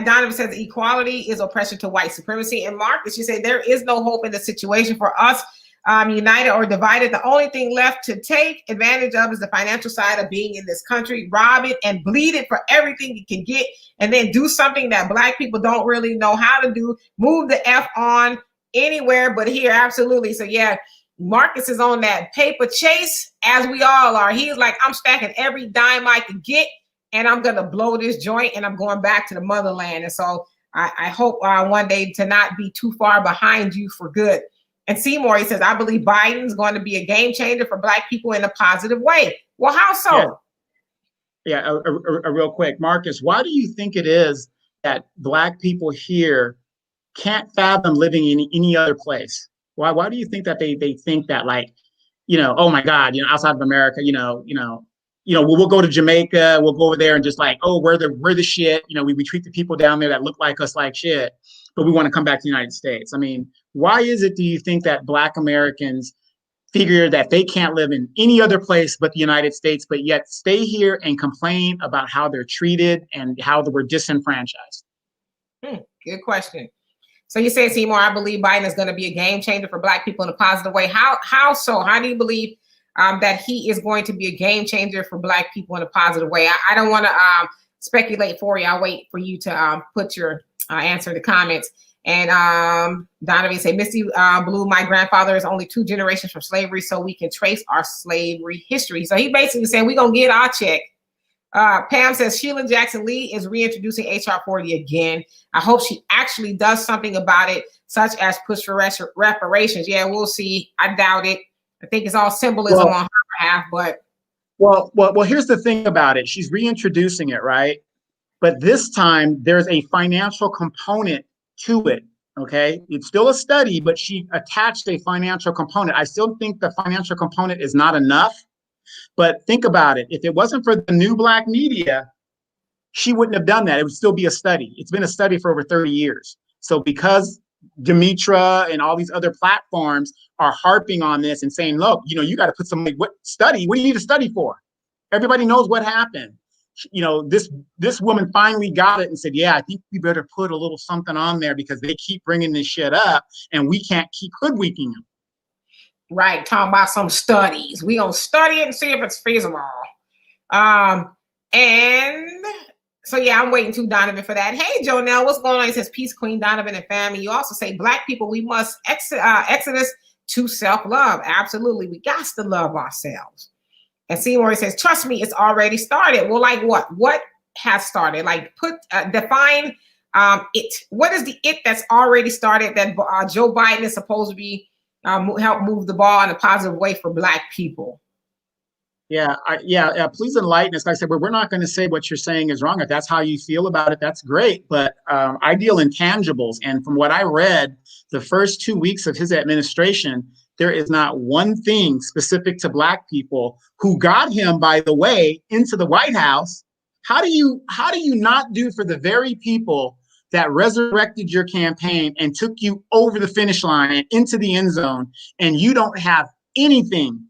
Donovan says equality is oppression to white supremacy. And Marcus, you say there is no hope in the situation for us, united or divided. The only thing left to take advantage of is the financial side of being in this country. Rob it and bleed it for everything you can get, and then do something that Black people don't really know how to do. Move the F on anywhere but here. Absolutely. So yeah, Marcus is on that paper chase, as we all are. He's like, I'm stacking every dime I can get, and I'm going to blow this joint, and I'm going back to the motherland. And so I hope one day to not be too far behind you for good. And Seymour, he says, I believe Biden's going to be a game changer for Black people in a positive way. Well, how so? Yeah, real quick. Marcus, why do you think it is that Black people here can't fathom living in any other place? Why do you think that they think that, like, you know, oh my God, you know, outside of America, we'll go to Jamaica, we'll go over there and just like, oh, we're the shit. You know, we treat the people down there that look like us like shit, but we want to come back to the United States. I mean, why is it, do you think, that Black Americans figure that they can't live in any other place but the United States, but yet stay here and complain about how they're treated and how we're disenfranchised? Good question. So you say, Seymour, I believe Biden is going to be a game changer for Black people in a positive way. How so? How do you believe that he is going to be a game changer for Black people in a positive way? I don't want to speculate for you. I'll wait for you to put your answer in the comments. And Donovan say, Misty Blue, my grandfather is only 2 generations from slavery, so we can trace our slavery history. So he basically saying we're going to get our check. Pam says Sheila Jackson Lee is reintroducing HR 40 again. I hope she actually does something about it, such as push for reparations. Yeah, we'll see. I doubt it. I think it's all symbolism on her behalf, but. Well, here's the thing about it. She's reintroducing it, right? But this time there's a financial component to it, okay? It's still a study, but she attached a financial component. I still think the financial component is not enough. But think about it. If it wasn't for the new Black media, she wouldn't have done that. It would still be a study. It's been a study for over 30 years. So because Demetra and all these other platforms are harping on this and saying, look, you know, you got to put some, what do you need to study for? Everybody knows what happened. You know, this woman finally got it and said, yeah, I think we better put a little something on there because they keep bringing this shit up and we can't keep hoodwinking them. Right, talking about some studies. We gonna study it and see if it's feasible. And so yeah, I'm waiting too, Donovan, for that. Hey, Jonelle, what's going on? He says, peace, Queen Donovan and family. You also say, Black people, we must exodus to self-love. Absolutely, we got to love ourselves. And Seymour says, trust me, it's already started. Well, like what? What has started? Like define it. What is the it that's already started that Joe Biden is supposed to be help move the ball in a positive way for Black people? Please enlighten us. Like I said, we're not going to say what you're saying is wrong. If that's how you feel about it, that's great. But I deal in tangibles, and from what I read, the first 2 weeks of his administration, there is not one thing specific to Black people who got him, by the way, into the White House. How do you not do for the very people that resurrected your campaign and took you over the finish line and into the end zone, and you don't have anything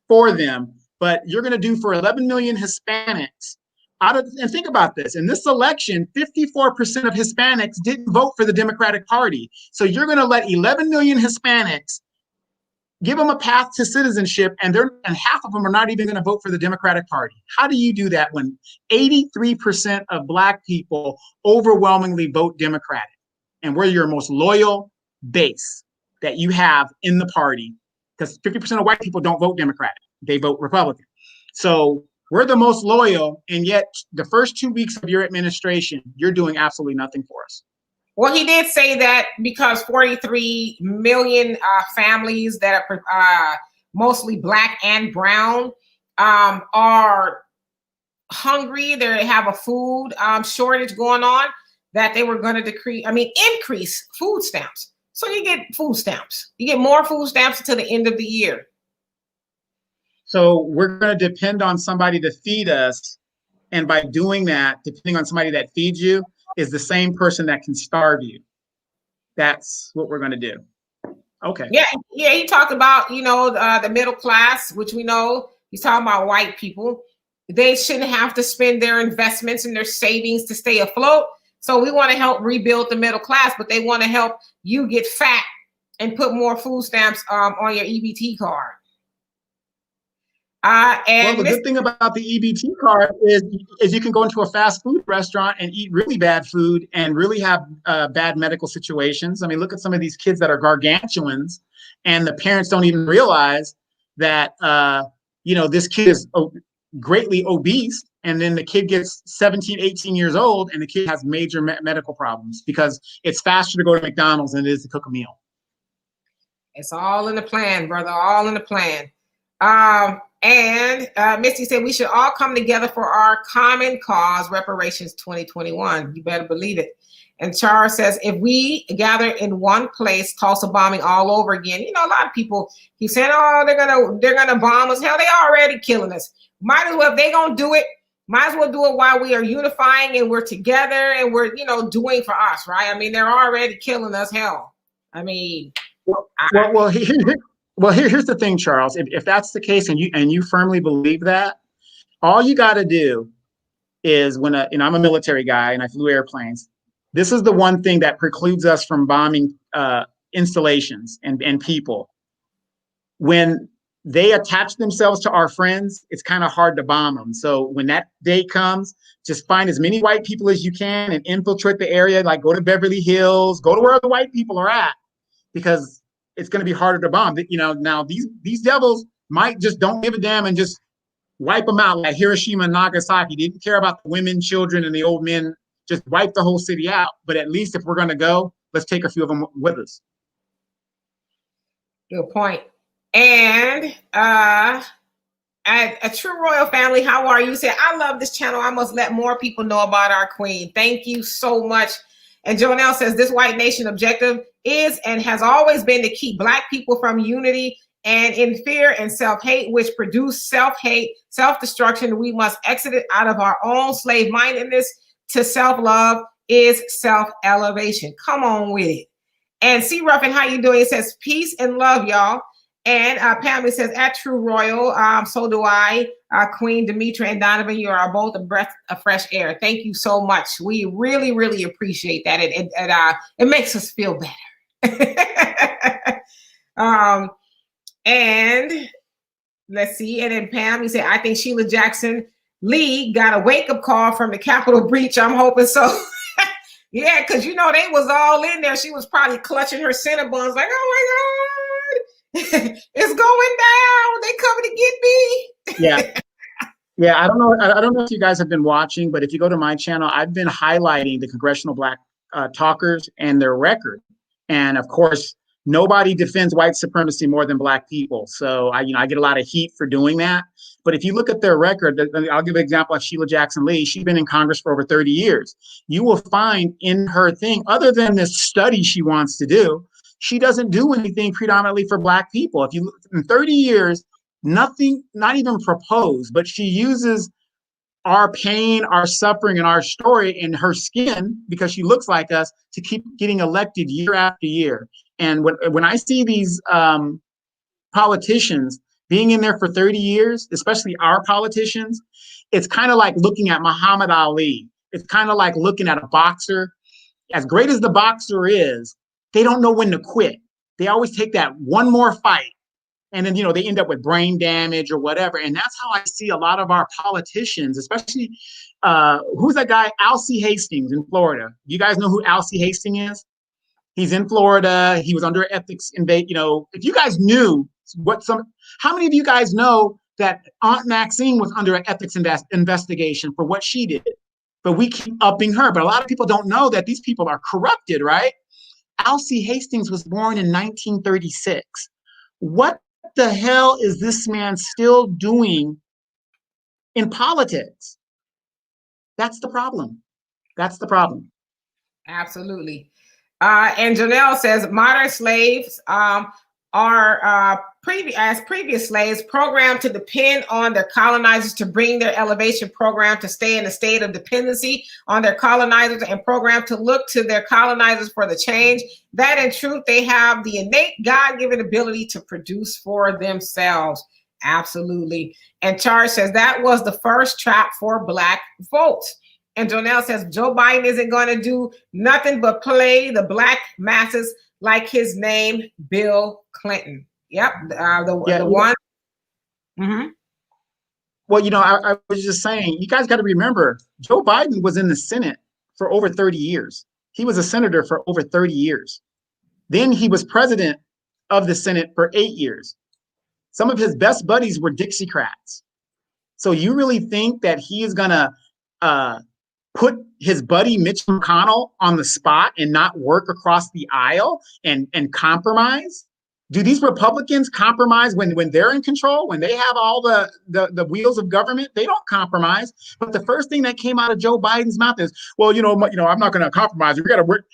for them? But you're going to do for 11 million Hispanics. And think about this. In this election, 54% of Hispanics didn't vote for the Democratic Party. So you're going to let 11 million Hispanics, give them a path to citizenship, and half of them are not even going to vote for the Democratic Party. How do you do that when 83% of Black people overwhelmingly vote Democratic, and we're your most loyal base that you have in the party? Because 50% of white people don't vote Democratic. They vote Republican. So we're the most loyal, and yet the first 2 weeks of your administration, you're doing absolutely nothing for us. Well, he did say that because 43 million families that are mostly Black and brown are hungry. They have a food shortage going on, that they were going to increase food stamps. So you get food stamps. You get more food stamps until the end of the year. So we're going to depend on somebody to feed us. And by doing that, depending on somebody that feeds you is the same person that can starve you. That's what we're going to do. Okay. Yeah. He talked about, the middle class, which we know he's talking about white people. They shouldn't have to spend their investments and their savings to stay afloat. So we want to help rebuild the middle class, but they want to help you get fat and put more food stamps on your EBT card. Well, the good thing about the EBT card is you can go into a fast food restaurant and eat really bad food and really have bad medical situations. I mean, look at some of these kids that are gargantuans, and the parents don't even realize that, this kid is greatly obese, and then the kid gets 17, 18 years old, and the kid has major medical problems because it's faster to go to McDonald's than it is to cook a meal. It's all in the plan, brother, all in the plan. And Misty said we should all come together for our common cause, reparations 2021. You better believe it. And Charles says, if we gather in one place, Tulsa bombing all over again. A lot of people keep saying, oh, they're gonna bomb us. Hell, they already killing us. Might as well, if they're gonna do it, might as well do it while we are unifying and we're together and we're, doing for us, right? I mean, they're already killing us. Hell, I mean, here's the thing, Charles. If that's the case, and you firmly believe that, all you got to do is I'm a military guy and I flew airplanes. This is the one thing that precludes us from bombing installations and people. When they attach themselves to our friends, it's kind of hard to bomb them. So when that day comes, just find as many white people as you can and infiltrate the area. Like go to Beverly Hills, go to where the white people are at, because it's going to be harder to bomb. Now these devils might just don't give a damn and just wipe them out like Hiroshima and Nagasaki. They didn't care about the women, children, and the old men. Just wipe the whole city out. But at least if we're going to go, let's take a few of them with us. Good point. And a true royal family, how are you? Say, I love this channel. I must let more people know about our queen. Thank you so much. And Jonelle says, this white nation objective is and has always been to keep Black people from unity and in fear and self-hate, which produce self-hate, self-destruction. We must exit it out of our own slave-mindedness to self-love is self-elevation. Come on with it. And C. Ruffin, how you doing? It says, peace and love, y'all. And Pamela says, at True Royal, so do I. Queen Demetra and Donovan, you are both a breath of fresh air. Thank you so much. We really, really appreciate that. It makes us feel better. And let's see. And then Pam, you said, I think Sheila Jackson Lee got a wake-up call from the Capitol breach. I'm hoping so. Yeah, because they was all in there. She was probably clutching her Cinnabons like, oh my God, it's going down. They coming to get me. Yeah. I don't know if you guys have been watching, but if you go to my channel, I've been highlighting the Congressional Black Talkers and their record. And of course, nobody defends white supremacy more than Black people. So I get a lot of heat for doing that. But if you look at their record, I'll give an example of Sheila Jackson Lee. She's been in Congress for over 30 years. You will find in her thing, other than this study she wants to do, she doesn't do anything predominantly for Black people. If you look in 30 years, nothing, not even proposed, but she uses our pain, our suffering, and our story in her skin, because she looks like us, to keep getting elected year after year. And when I see these politicians being in there for 30 years, especially our politicians, it's kind of like looking at Muhammad Ali. It's kind of like looking at a boxer. As great as the boxer is, they don't know when to quit. They always take that one more fight. And then, they end up with brain damage or whatever. And that's how I see a lot of our politicians, especially, who's that guy? Alcee Hastings in Florida. You guys know who Alcee Hastings is? He's in Florida. He was under ethics invade. If you guys knew how many of you guys know that Aunt Maxine was under an ethics investigation for what she did? But we keep upping her. But a lot of people don't know that these people are corrupted, right? Alcee Hastings was born in 1936. What the hell is this man still doing in politics? That's the problem. That's the problem. Absolutely. And Janelle says modern slaves are previous slaves programmed to depend on their colonizers to bring their elevation, program to stay in a state of dependency on their colonizers, and programmed to look to their colonizers for the change that in truth they have the innate God-given ability to produce for themselves. Absolutely. And Charles says that was the first trap for Black votes. And Jonelle says Joe Biden isn't going to do nothing but play the Black masses like his name, Bill Clinton. Yep, the one. Mm-hmm. Well, I was just saying, you guys got to remember, Joe Biden was in the Senate for over 30 years. He was a senator for over 30 years. Then he was president of the Senate for 8 years. Some of his best buddies were Dixiecrats. So you really think that he is going to put his buddy Mitch McConnell on the spot and not work across the aisle and compromise? Do these Republicans compromise when they're in control, when they have all the wheels of government? They don't compromise. But the first thing that came out of Joe Biden's mouth is, well, I'm not going to compromise. We got to work.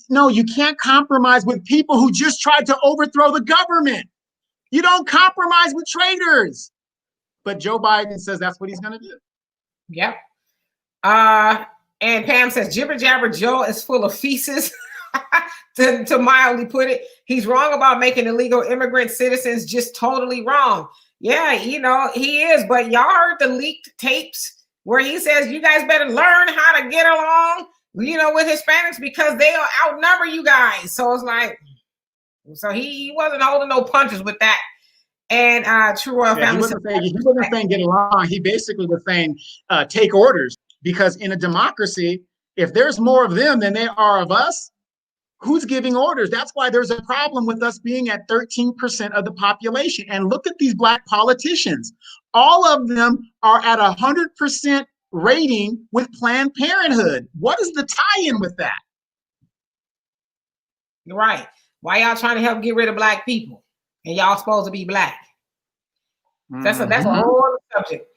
No, you can't compromise with people who just tried to overthrow the government. You don't compromise with traitors. But Joe Biden says that's what he's going to do. Yep. And Pam says Jibber Jabber Joe is full of feces. To mildly put it, he's wrong about making illegal immigrant citizens, just totally wrong. Yeah, he is. But y'all heard the leaked tapes where he says you guys better learn how to get along, with Hispanics because they'll outnumber you guys. So it's like, so he wasn't holding no punches with that. And True Royal Family. He wasn't saying get along. He basically was saying take orders, because in a democracy, if there's more of them than there are of us, who's giving orders? That's why there's a problem with us being at 13% of the population. And look at these Black politicians. All of them are at 100% rating with Planned Parenthood. What is the tie-in with that? Right. Why y'all trying to help get rid of Black people? And y'all supposed to be Black. That's a whole other subject.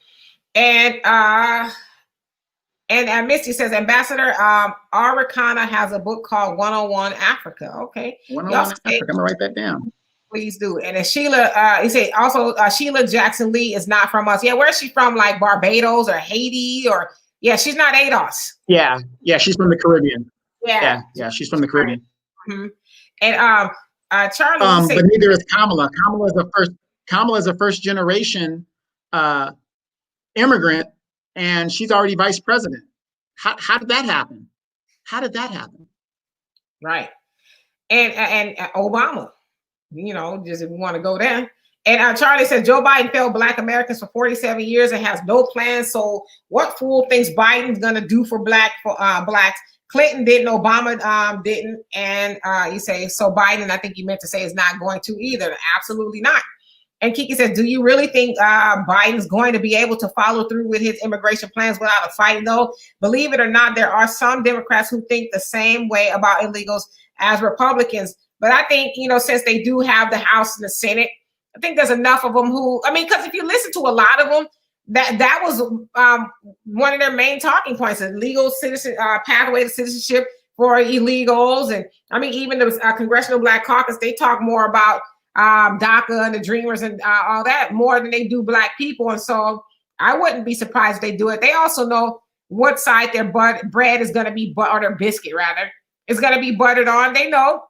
And Misty says, Ambassador Arikana has a book called 101 Africa. Okay. 101 Africa. I'm going to write that down. Please do. And then Sheila, he said also, Sheila Jackson Lee is not from us. Yeah, where's she from? Like Barbados or Haiti or, yeah, she's not ADOS. Yeah, she's from the Caribbean. Yeah, she's from the Caribbean. Mm-hmm. And Charlie, but neither is Kamala. Kamala is a first generation immigrant, and she's already vice president. How did that happen? Right. And Obama, just if we want to go there. And Charlie said Joe Biden failed Black Americans for 47 years and has no plans. So what fool thinks Biden's going to do for Blacks? Clinton didn't, Obama didn't. And you say, so Biden, I think you meant to say, is not going to either. Absolutely not. And Kiki says, do you really think Biden's going to be able to follow through with his immigration plans without a fight? No, believe it or not, there are some Democrats who think the same way about illegals as Republicans. But I think, since they do have the House and the Senate, I think there's enough of them because if you listen to a lot of them, that was one of their main talking points: a legal citizen pathway to citizenship for illegals. And I mean, even the Congressional Black Caucus, they talk more about DACA and the Dreamers and all that more than they do Black people. And so I wouldn't be surprised if they do it. They also know what side their bread is going to be, or their biscuit rather, is going to be buttered on. They know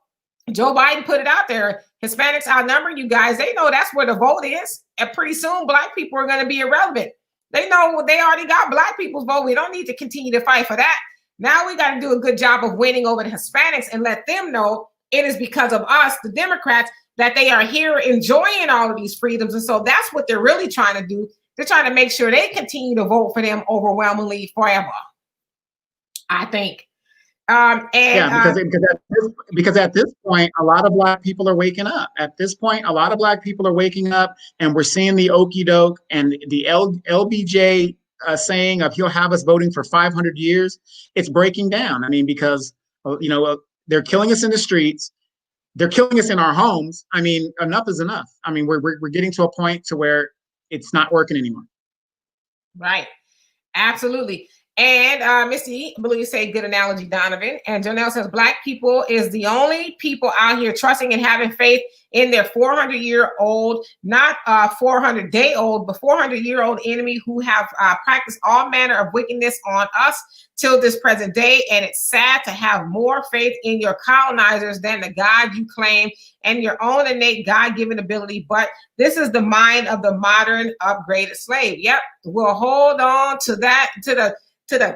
Joe Biden put it out there. Hispanics outnumber you guys. They know that's where the vote is. And pretty soon, Black people are going to be irrelevant. They know they already got Black people's vote. We don't need to continue to fight for that. Now we got to do a good job of winning over the Hispanics and let them know it is because of us, the Democrats, that they are here enjoying all of these freedoms. And so that's what they're really trying to do. They're trying to make sure they continue to vote for them overwhelmingly forever, I think. Because at this point, a lot of Black people are waking up. At this point, a lot of Black people are waking up, and we're seeing the okey doke and the LBJ saying of he'll have us voting for 500 years. It's breaking down. I mean, because they're killing us in the streets, they're killing us in our homes. I mean, enough is enough. I mean, we're getting to a point to where it's not working anymore. Right, absolutely. And Missy, I believe you say good analogy, Donovan. And Jonelle says Black people is the only people out here trusting and having faith in their 400-year-old, not 400-day-old, but 400-year-old enemy who have practiced all manner of wickedness on us till this present day. And it's sad to have more faith in your colonizers than the God you claim and your own innate God-given ability. But this is the mind of the modern upgraded slave. Yep, we'll hold on to that, to the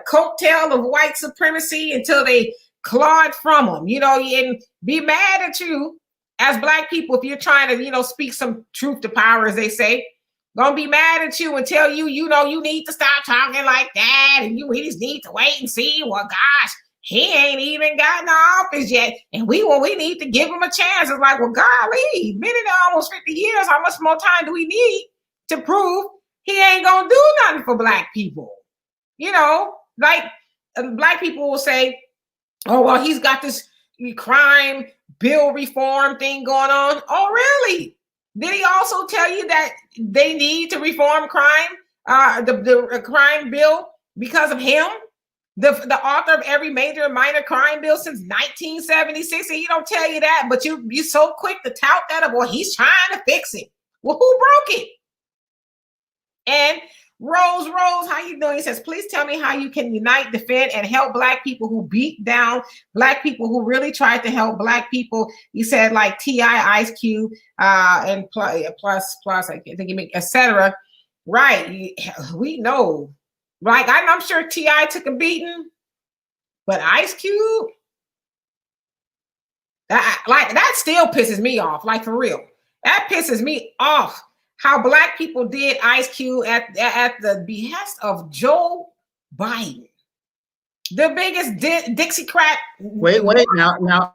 coattail of white supremacy until they claw it from them, and be mad at you as Black people if you're trying to, speak some truth to power, as they say. Gonna be mad at you and tell you, you need to stop talking like that, and we just need to wait and see. Well, gosh, he ain't even gotten to office yet, and we need to give him a chance. It's like, well, golly, been in almost 50 years. How much more time do we need to prove he ain't gonna do nothing for Black people? Like Black people will say, oh, well, he's got this crime bill reform thing going on. Oh, really? Did he also tell you that they need to reform crime, the crime bill because of him? The author of every major and minor crime bill since 1976, and he don't tell you that, but you're so quick to tout that up. Well, he's trying to fix it. Well, who broke it? And Rose, how you doing? He says, please tell me how you can unite, defend, and help Black people who beat down Black people who really tried to help Black people. You said like T.I., Ice Cube, and plus, I think you make, etc. Right. We know. Like, I'm sure T.I. took a beating, but Ice Cube, that still pisses me off. Like, for real. That pisses me off. How Black people did Ice Cube at the behest of Joe Biden, the biggest Dixiecrat. Wait, now.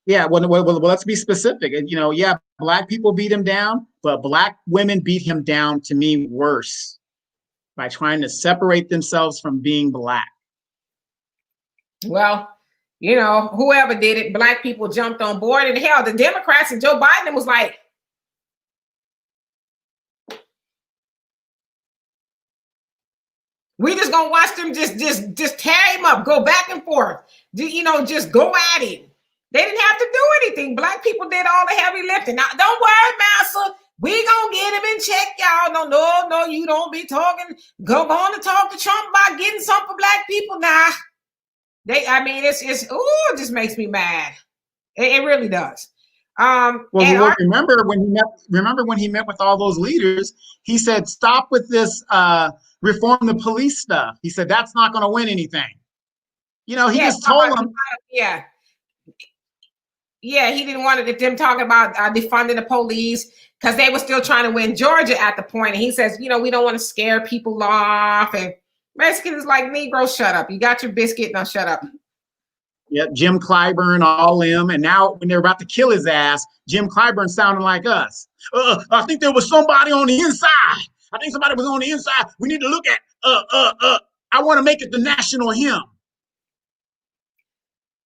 Yeah, well, let's be specific. And Black people beat him down, but Black women beat him down, to me, worse, by trying to separate themselves from being Black. Well, whoever did it, Black people jumped on board. And hell, the Democrats and Joe Biden was like, we just gonna watch them just tear him up, go back and forth, just go at him. They didn't have to do anything. Black people did all the heavy lifting. Now, don't worry, Master. We gonna get him in check, y'all. No, you don't be talking. Go on to talk to Trump about getting something for Black people now. It just makes me mad. It really does. Remember when he met with all those leaders, he said, stop with this reform the police stuff. He said, that's not going to win anything. He just told them. Yeah, he didn't want them talking about defunding the police because they were still trying to win Georgia at the point. And he says, we don't want to scare people off. And basically, it's like, Negro, shut up. You got your biscuit, now shut up. Yep, Jim Clyburn, all them. And now when they're about to kill his ass, Jim Clyburn sounding like us. I think there was somebody on the inside. I think somebody was on the inside. We need to look at, I want to make it the national hymn.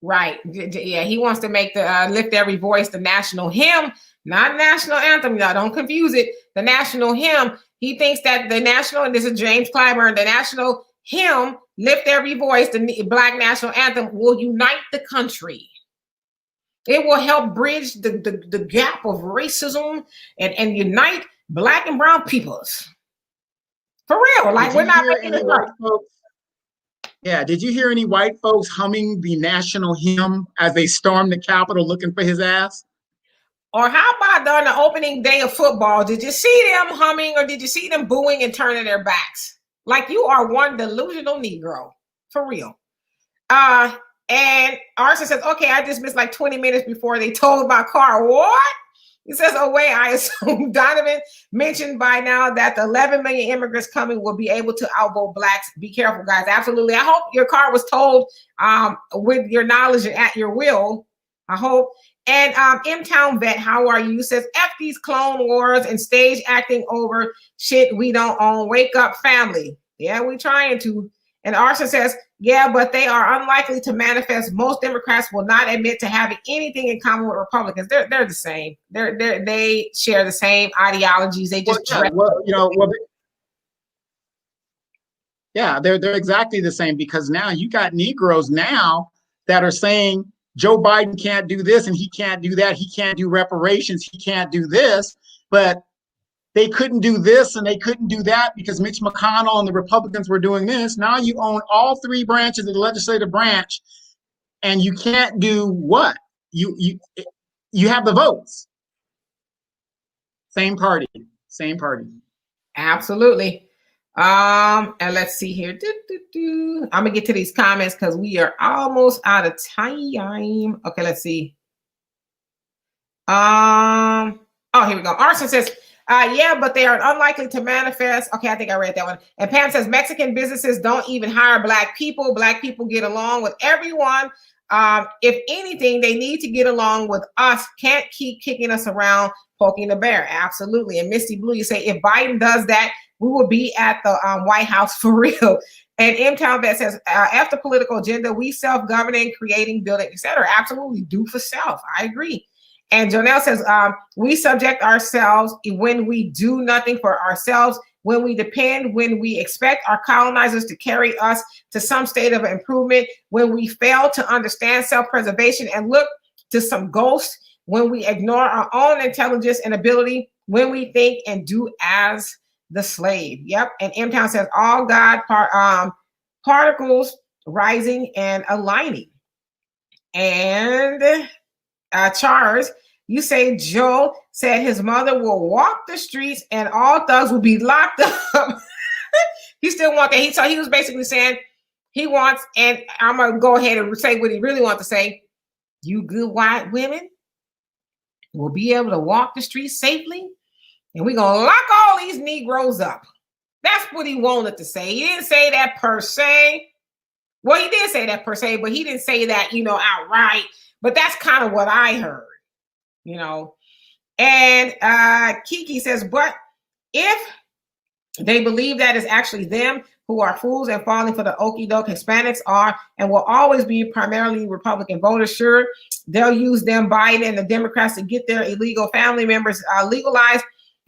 Right. Yeah, he wants to make the lift every voice the national hymn. not national anthem. Y'all don't confuse it. The national hymn. He thinks that the national, and this is James Clyburn, the national hymn, Lift Every Voice, the Black national anthem, will unite the country. It will help bridge the gap of racism and unite Black and brown peoples. For real. Like, we're not making it up. Yeah, did you hear any white folks humming the national hymn as they stormed the Capitol looking for his ass? Or how about on the opening day of football? Did you see them humming, or did you see them booing and turning their backs? Like, you are one delusional Negro. For real. And Arson says, okay, I just missed like 20 minutes before they told my car. What? He says, oh, wait, I assume Donovan mentioned by now that the 11 million immigrants coming will be able to outvote Blacks. Be careful, guys. Absolutely. I hope your car was told with your knowledge and at your will. I hope. And M-Town Vet, how are you? Says, F these clone wars and stage acting over shit we don't own. Wake up, family. Yeah, we trying to. And Arson says, yeah, but they are unlikely to manifest. Most Democrats will not admit to having anything in common with Republicans. They're the same. They share the same ideologies. They just they're exactly the same, because now you got Negroes now that are saying Joe Biden can't do this and he can't do that. He can't do reparations. He can't do this. But they couldn't do this and they couldn't do that because Mitch McConnell and the Republicans were doing this. Now you own all three branches of the legislative branch, and you can't do what? You have the votes. Same party. Absolutely. And let's see here. I'm gonna get to these comments because we are almost out of time. Okay, let's see. Oh, here we go. Arson says, yeah, but they are unlikely to manifest. Okay, I think I read that one. And Pam says, Mexican businesses don't even hire Black people. Black people get along with everyone. If anything, they need to get along with us. Can't keep kicking us around, poking the bear. Absolutely. And Misty Blue, you say, if Biden does that, we will be at the White House for real. And M-Town Vet says, after political agenda, we self-governing, creating, building, etc. Absolutely. Do for self. I agree. And Jonelle says, we subject ourselves when we do nothing for ourselves, when we depend, when we expect our colonizers to carry us to some state of improvement, when we fail to understand self-preservation and look to some ghosts, when we ignore our own intelligence and ability, when we think and do as the slave. Yep. And M-Town says, all God particles rising and aligning. And Charles, you say Joe said his mother will walk the streets and all thugs will be locked up. He still wants that. He was basically saying he wants, and I'm gonna go ahead and say what he really wants to say. You good white women will be able to walk the streets safely, and we're gonna lock all these Negroes up. That's what he wanted to say. He didn't say that per se. Well, he did say that per se, but he didn't say that, outright. But that's kind of what I heard, And Kiki says, but if they believe that it's actually them who are fools and falling for the okie doke, Hispanics are and will always be primarily Republican voters. Sure, they'll use them, Biden and the Democrats, to get their illegal family members legalized,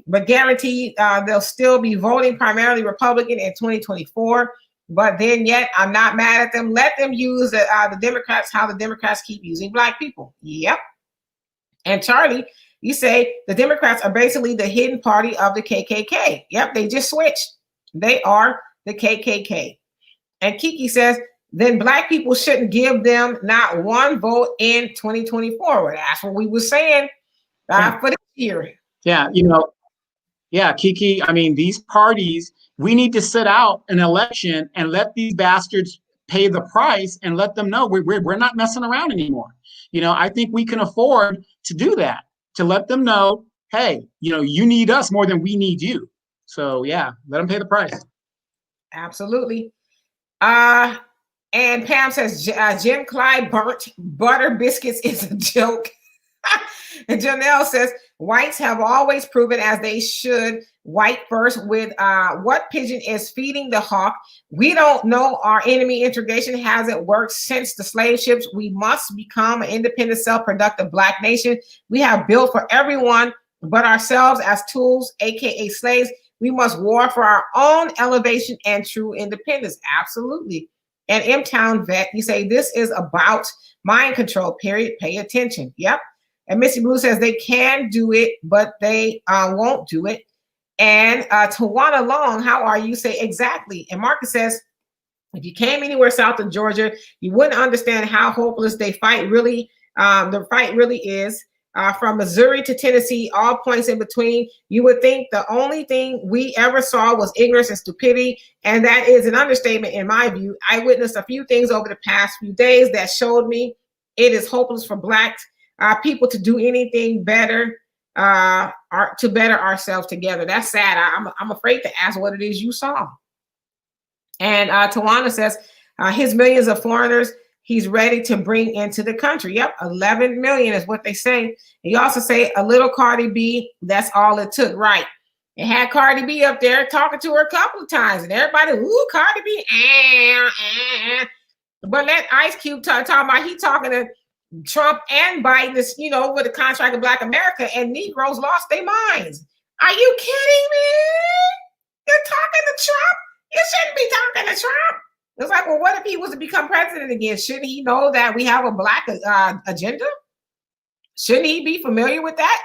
but guaranteed they'll still be voting primarily Republican in 2024. But then yet, I'm not mad at them. Let them use the Democrats, how the Democrats keep using Black people. Yep. And Charlie, you say the Democrats are basically the hidden party of the KKK. Yep, they just switched. They are the KKK. And Kiki says, then Black people shouldn't give them not one vote in 2024. Well, that's what we were saying for this year. Yeah, Kiki, I mean, these parties, we need to sit out an election and let these bastards pay the price and let them know we're not messing around anymore. I think we can afford to do that, to let them know, hey, you need us more than we need you. So, yeah, let them pay the price. Absolutely. And Pam says, Jim Clyde burnt butter biscuits is a joke. And Janelle says, whites have always proven as they should, white first with what pigeon is feeding the hawk. We don't know. Our enemy integration hasn't worked since the slave ships. We must become an independent, self-productive Black nation. We have built for everyone but ourselves as tools, aka slaves. We must war for our own elevation and true independence. Absolutely. And M-Town Vet, you say this is about mind control, period. Pay attention. Yep. And Missy Blue says they can do it, but they won't do it. And Tawana Long, how are you? Say exactly. And Marcus says, if you came anywhere south of Georgia, you wouldn't understand how hopeless the fight really is. From Missouri to Tennessee, all points in between, you would think the only thing we ever saw was ignorance and stupidity, and that is an understatement in my view. I witnessed a few things over the past few days that showed me it is hopeless for Black people to do anything better, to better ourselves together. That's sad. I'm afraid to ask what it is you saw. And Tawana says his millions of foreigners he's ready to bring into the country. Yep, 11 million is what they say. He also say a little Cardi B, that's all it took, right? It had Cardi B up there talking to her a couple of times, and everybody, ooh, Cardi B, But let Ice Cube talking about he talking to Trump and Biden, this, with the contract of Black America, and Negroes lost their minds. Are you kidding me? You're talking to Trump? You shouldn't be talking to Trump. It's like, well, what if he was to become president again? Shouldn't he know that we have a Black agenda? Shouldn't he be familiar with that?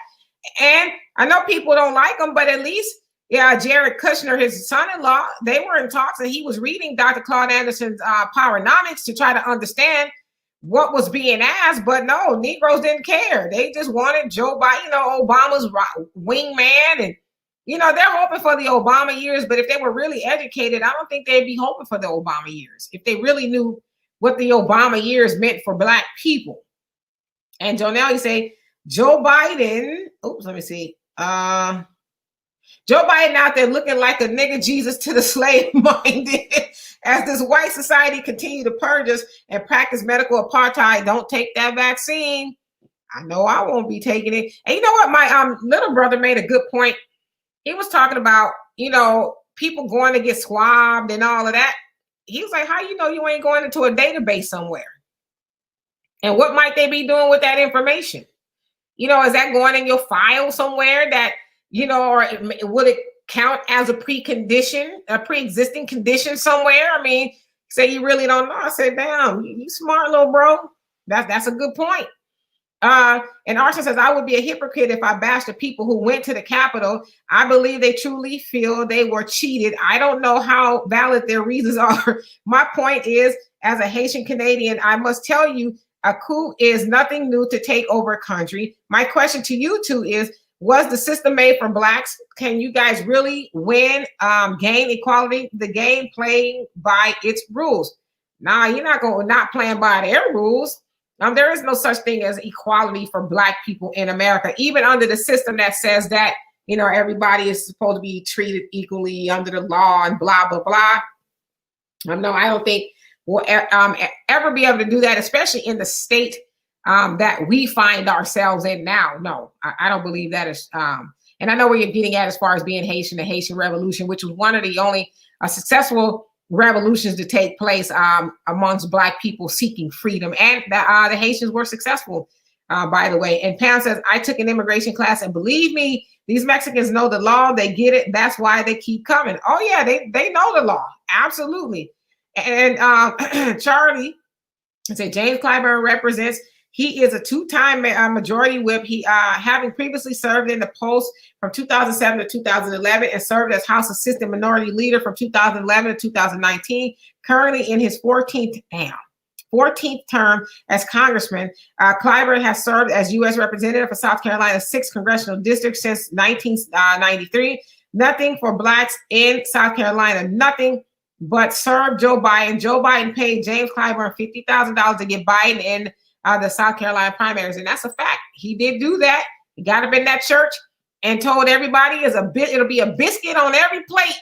And I know people don't like him, but at least, Jared Kushner, his son-in-law, they were in talks, and he was reading Dr. Claude Anderson's Powernomics to try to understand what was being asked. But no, Negroes didn't care. They just wanted Joe Biden, Obama's wingman, and they're hoping for the Obama years, but if they were really educated, I don't think they'd be hoping for the Obama years. If they really knew what the Obama years meant for Black people. And Jonelle, you say, Joe Biden, let me see. Joe Biden out there looking like a nigga Jesus to the slave-minded. As this white society continue to purge us and practice medical apartheid, don't take that vaccine. I know I won't be taking it. And you know what? My little brother made a good point. He was talking about, people going to get swabbed and all of that. He was like, how you ain't going into a database somewhere? And what might they be doing with that information? Is that going in your file somewhere that, or would it count as a pre-existing condition somewhere? I mean, say you really don't know. I said, damn, you smart little bro. That's a good point. And Arson says, I would be a hypocrite if I bashed the people who went to the Capitol. I believe they truly feel they were cheated. I don't know how valid their reasons are. My point is, as a Haitian Canadian, I must tell you, a coup is nothing new to take over a country. My question to you two is, was the system made for Blacks? Can you guys really win, gain equality? The game playing by its rules. Nah, you're not playing by their rules. There is no such thing as equality for Black people in America, even under the system that says that, everybody is supposed to be treated equally under the law and blah, blah, blah. No, I don't think we'll ever be able to do that, especially in the state that we find ourselves in now. No, I don't believe that is. And I know where you're getting at as far as being Haitian, the Haitian Revolution, which was one of the only successful revolutions to take place amongst Black people seeking freedom, and the Haitians were successful, by the way. And Pam says, I took an immigration class, and believe me, these Mexicans know the law. They get it. That's why they keep coming. Oh yeah, they know the law. Absolutely. And Charlie said, James Clyburn represents. He is a two-time majority whip. He having previously served in the post from 2007 to 2011 and served as House Assistant Minority Leader from 2011 to 2019. Currently in his 14th term as Congressman, Clyburn has served as U.S. Representative for South Carolina's 6th Congressional District since 1993. Nothing for Blacks in South Carolina. Nothing but serve Joe Biden. Joe Biden paid James Clyburn $50,000 to get Biden in the South Carolina primaries, and that's a fact. He did do that. He got up in that church and told everybody it'll be a biscuit on every plate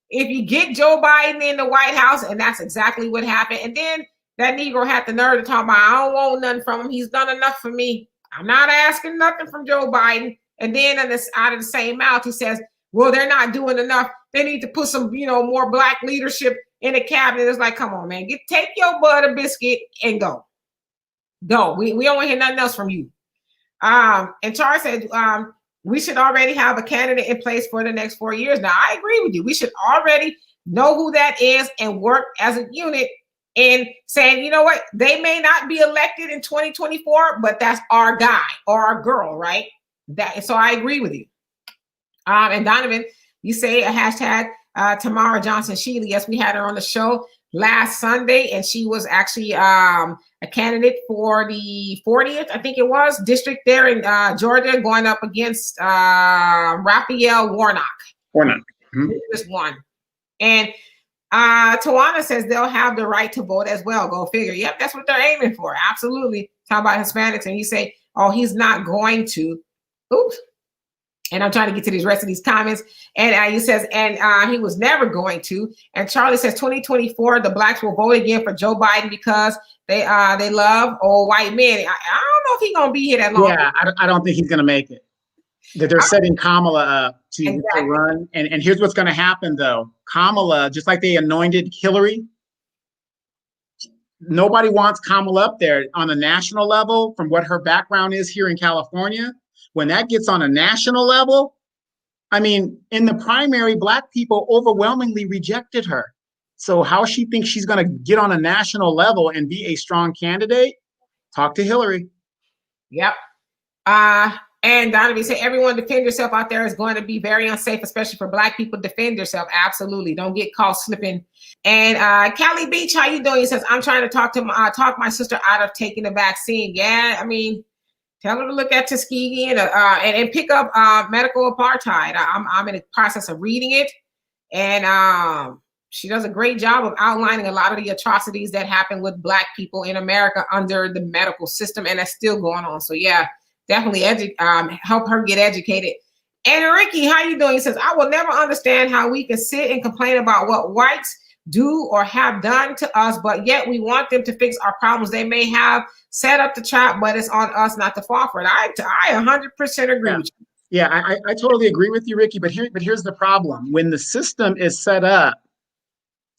if you get Joe Biden in the White House, and that's exactly what happened. And then that Negro had the nerve to talk about, I don't want nothing from him. He's done enough for me. I'm not asking nothing from Joe Biden. And then out of the same mouth, he says, well, they're not doing enough. They need to put some, more black leadership in the cabinet. It's like, come on, man, take your butter biscuit and go. Go. We don't want to hear nothing else from you. And Charles said, we should already have a candidate in place for the next 4 years. Now, I agree with you. We should already know who that is and work as a unit in saying, you know what, they may not be elected in 2024, but that's our guy or our girl, right? So I agree with you. And Donovan, you say a hashtag Tamara Johnson Shealy. Yes, we had her on the show last Sunday, and she was actually a candidate for the 40th, I think it was, district there in Georgia, going up against Raphael Warnock. Mm-hmm. Just one. And Tawana says they'll have the right to vote as well. Go figure. Yep, that's what they're aiming for. Absolutely. Talk about Hispanics, and you say, oh, he's not going to. Oops. And I'm trying to get to the rest of these comments. And he says, and he was never going to. And Charlie says 2024, the blacks will vote again for Joe Biden because they love old white men. I don't know if he's going to be here that long. Yeah, I don't think he's going to make it. That they're setting Kamala up to run. And here's what's going to happen, though. Kamala, just like they anointed Hillary, nobody wants Kamala up there on the national level from what her background is here in California. When that gets on a national level, I mean, in the primary, Black people overwhelmingly rejected her. So how she thinks she's going to get on a national level and be a strong candidate? Talk to Hillary. Yep. And Donovan said, everyone defend yourself out there is going to be very unsafe, especially for Black people. Defend yourself. Absolutely. Don't get caught slipping. And Callie Beach, how you doing? He says, I'm trying to talk my sister out of taking the vaccine. Yeah, I mean, tell her to look at Tuskegee and pick up Medical Apartheid. I'm in the process of reading it. And she does a great job of outlining a lot of the atrocities that happen with Black people in America under the medical system. And that's still going on. So, yeah. Definitely help her get educated. And Ricky, how you doing? He says, I will never understand how we can sit and complain about what whites do or have done to us, but yet we want them to fix our problems. They may have set up the trap, but it's on us not to fall for it. I 100% agree with you. Yeah, I totally agree with you, Ricky. But here's the problem. When the system is set up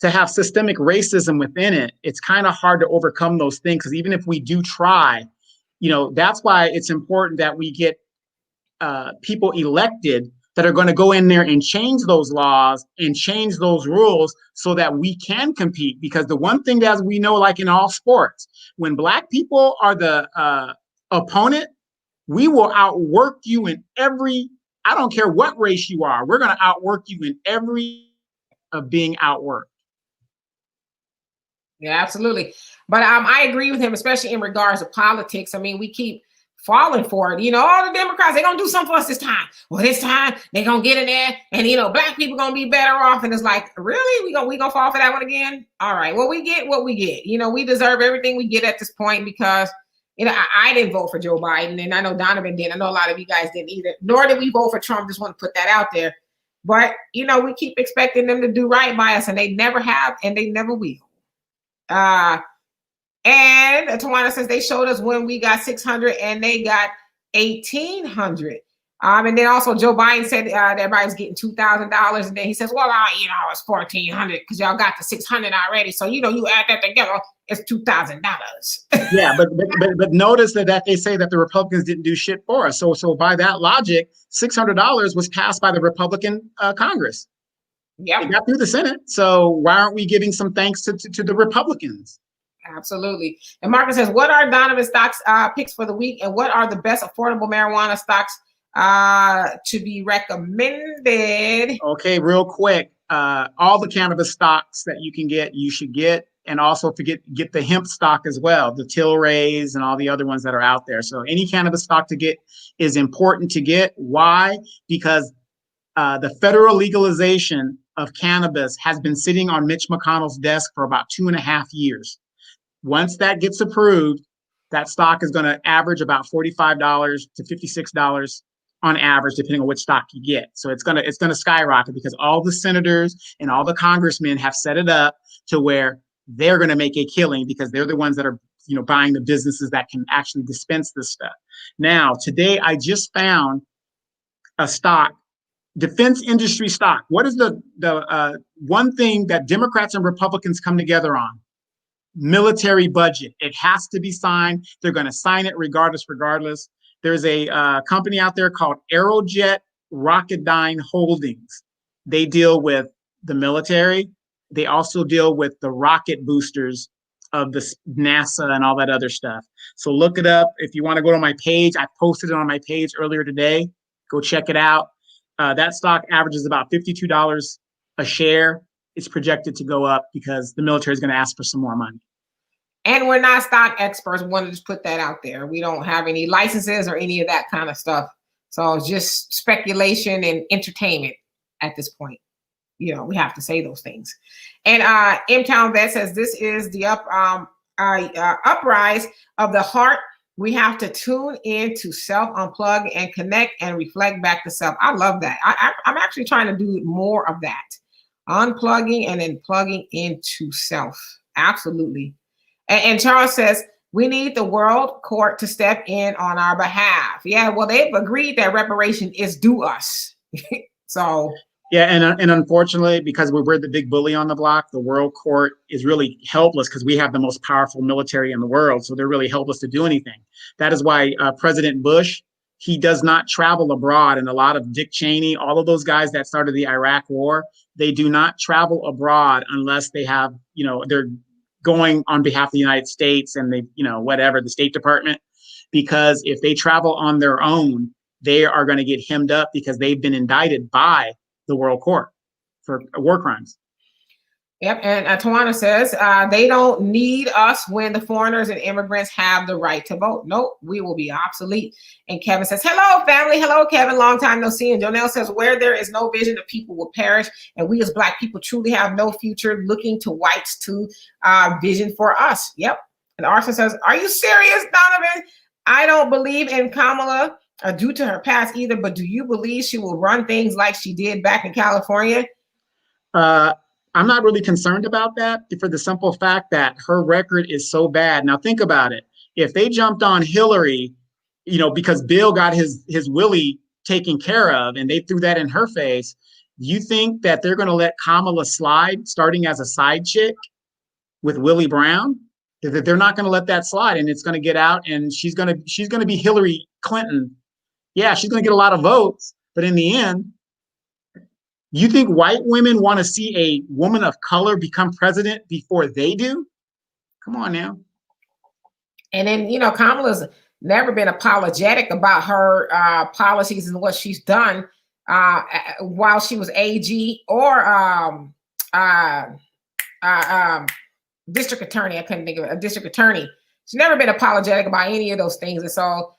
to have systemic racism within it, it's kind of hard to overcome those things, because even if we do try, that's why it's important that we get people elected that are going to go in there and change those laws and change those rules so that we can compete. Because the one thing that we know, like in all sports, when Black people are the opponent, we will outwork you in every, I don't care what race you are, we're going to outwork you in every of being outworked. Yeah, absolutely. But I agree with him, especially in regards to politics. I mean, we keep falling for it. All the Democrats, they're going to do something for us this time. Well, this time they're going to get in there and, Black people going to be better off. And it's like, really? We gonna fall for that one again? All right. Well, we get what we get. We deserve everything we get at this point because, I didn't vote for Joe Biden. And I know Donovan didn't. I know a lot of you guys didn't either. Nor did we vote for Trump. Just want to put that out there. But, we keep expecting them to do right by us. And they never have and they never will. And Tawana says they showed us when we got 600 and they got 1,800. And then also Joe Biden said that everybody's getting $2,000. And then he says, well, it's 1,400 because y'all got the 600 already. So, you add that together, it's $2,000. Yeah, but notice that they say that the Republicans didn't do shit for us. So by that logic, $600 was passed by the Republican Congress. Yeah, it got through the Senate. So why aren't we giving some thanks to the Republicans? Absolutely. And Marcus says, what are Donovan stocks picks for the week, and what are the best affordable marijuana stocks to be recommended? Okay, real quick. All the cannabis stocks that you can get, you should get, and also get the hemp stock as well, the Tilrays and all the other ones that are out there. So any cannabis stock to get is important to get. Why? Because the federal legalization of cannabis has been sitting on Mitch McConnell's desk for about 2.5 years. Once that gets approved, that stock is going to average about $45 to $56 on average, depending on which stock you get. So it's going to skyrocket because all the senators and all the congressmen have set it up to where they're going to make a killing because they're the ones that are buying the businesses that can actually dispense this stuff. Now, today I just found a stock, defense industry stock. What is the one thing that Democrats and Republicans come together on? Military budget. It has to be signed. They're going to sign it regardless. There's a company out there called Aerojet Rocketdyne Holdings. They deal with the military. They also deal with the rocket boosters of the NASA and all that other stuff. So look it up. If you want to go to my page, I posted it on my page earlier today. Go check it out. That stock averages about $52 a share. It's projected to go up because the military is going to ask for some more money. And we're not stock experts. We want to just put that out there. We don't have any licenses or any of that kind of stuff. So it's just speculation and entertainment at this point. We have to say those things. And M-Town Vet says this is the uprise of the heart. We have to tune in to self, unplug, and connect and reflect back to self. I love that. I'm actually trying to do more of that. Unplugging and then plugging into self. Absolutely. And Charles says, we need the world court to step in on our behalf. Yeah, well, they've agreed that reparation is due us. So. Yeah, and unfortunately, because we're the big bully on the block, the world court is really helpless because we have the most powerful military in the world. So they're really helpless to do anything. That is why President Bush, he does not travel abroad. And a lot of Dick Cheney, all of those guys that started the Iraq war, they do not travel abroad unless they have, they're going on behalf of the United States and they, whatever, the State Department, because if they travel on their own, they are going to get hemmed up because they've been indicted by the World Court for war crimes. Yep, and Tawana says they don't need us when the foreigners and immigrants have the right to vote. Nope, we will be obsolete. And Kevin says, hello, family. Hello, Kevin. Long time no see. And Jonelle says, where there is no vision, the people will perish. And we as Black people truly have no future, looking to whites to vision for us. Yep. And Arthur says, are you serious, Donovan? I don't believe in Kamala due to her past either, but do you believe she will run things like she did back in California? I'm not really concerned about that for the simple fact that her record is so bad. Now think about it. If they jumped on Hillary, because Bill got his Willie taken care of and they threw that in her face, you think that they're going to let Kamala slide starting as a side chick with Willie Brown? That they're not going to let that slide and it's going to get out and she's going to be Hillary Clinton. Yeah, she's going to get a lot of votes, but in the end, you think white women want to see a woman of color become president before they do? Come on now. And then, Kamala's never been apologetic about her policies and what she's done while she was AG or district attorney. I couldn't think of it, a district attorney. She's never been apologetic about any of those things. And so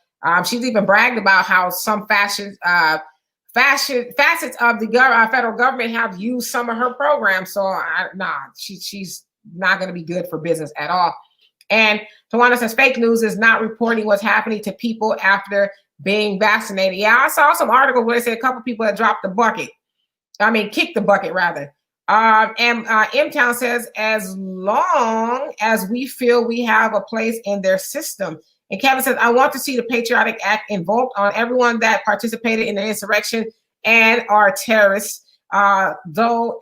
she's even bragged about how some facets of the federal government have used some of her programs. So she's not going to be good for business at all. And Tawana says fake news is not reporting what's happening to people after being vaccinated. Yeah, I saw some articles where they said a couple people that dropped the bucket. Kicked the bucket rather. And M-Town says, as long as we feel we have a place in their system. And Kevin says, I want to see the Patriotic Act invoked on everyone that participated in the insurrection and are terrorists, though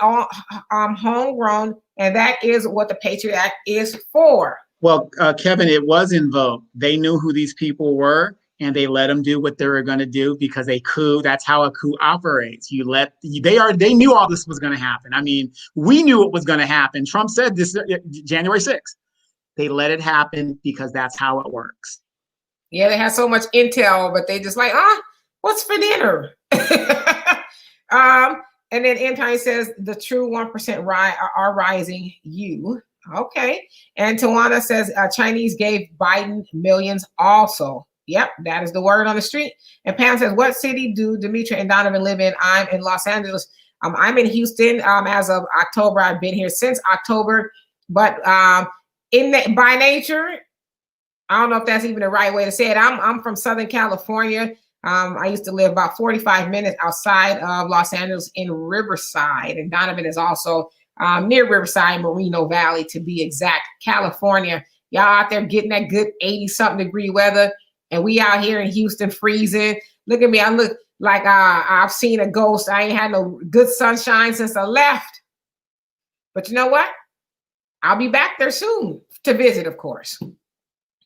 homegrown, and that is what the Patriot Act is for. Well, Kevin, it was invoked. They knew who these people were, and they let them do what they were going to do because a coup, that's how a coup operates. They knew all this was going to happen. We knew it was going to happen. Trump said this January 6th. They let it happen because that's how it works. Yeah, they had so much intel, but they just like, what's for dinner? And then M-Time says the true 1% are rising. You. Okay. And Tawana says Chinese gave Biden millions also. Yep, that is the word on the street. And Pam says, what city do Demetria and Donovan live in? I'm in Los Angeles. I'm in Houston as of October. I've been here since October, but by nature, I don't know if that's even the right way to say it. I'm from Southern California. I used to live about 45 minutes outside of Los Angeles in Riverside, and Donovan is also near Riverside, Moreno Valley, to be exact, California. Y'all out there getting that good 80-something degree weather, and we out here in Houston freezing. Look at me. I look like I've seen a ghost. I ain't had no good sunshine since I left. But you know what? I'll be back there soon to visit, of course.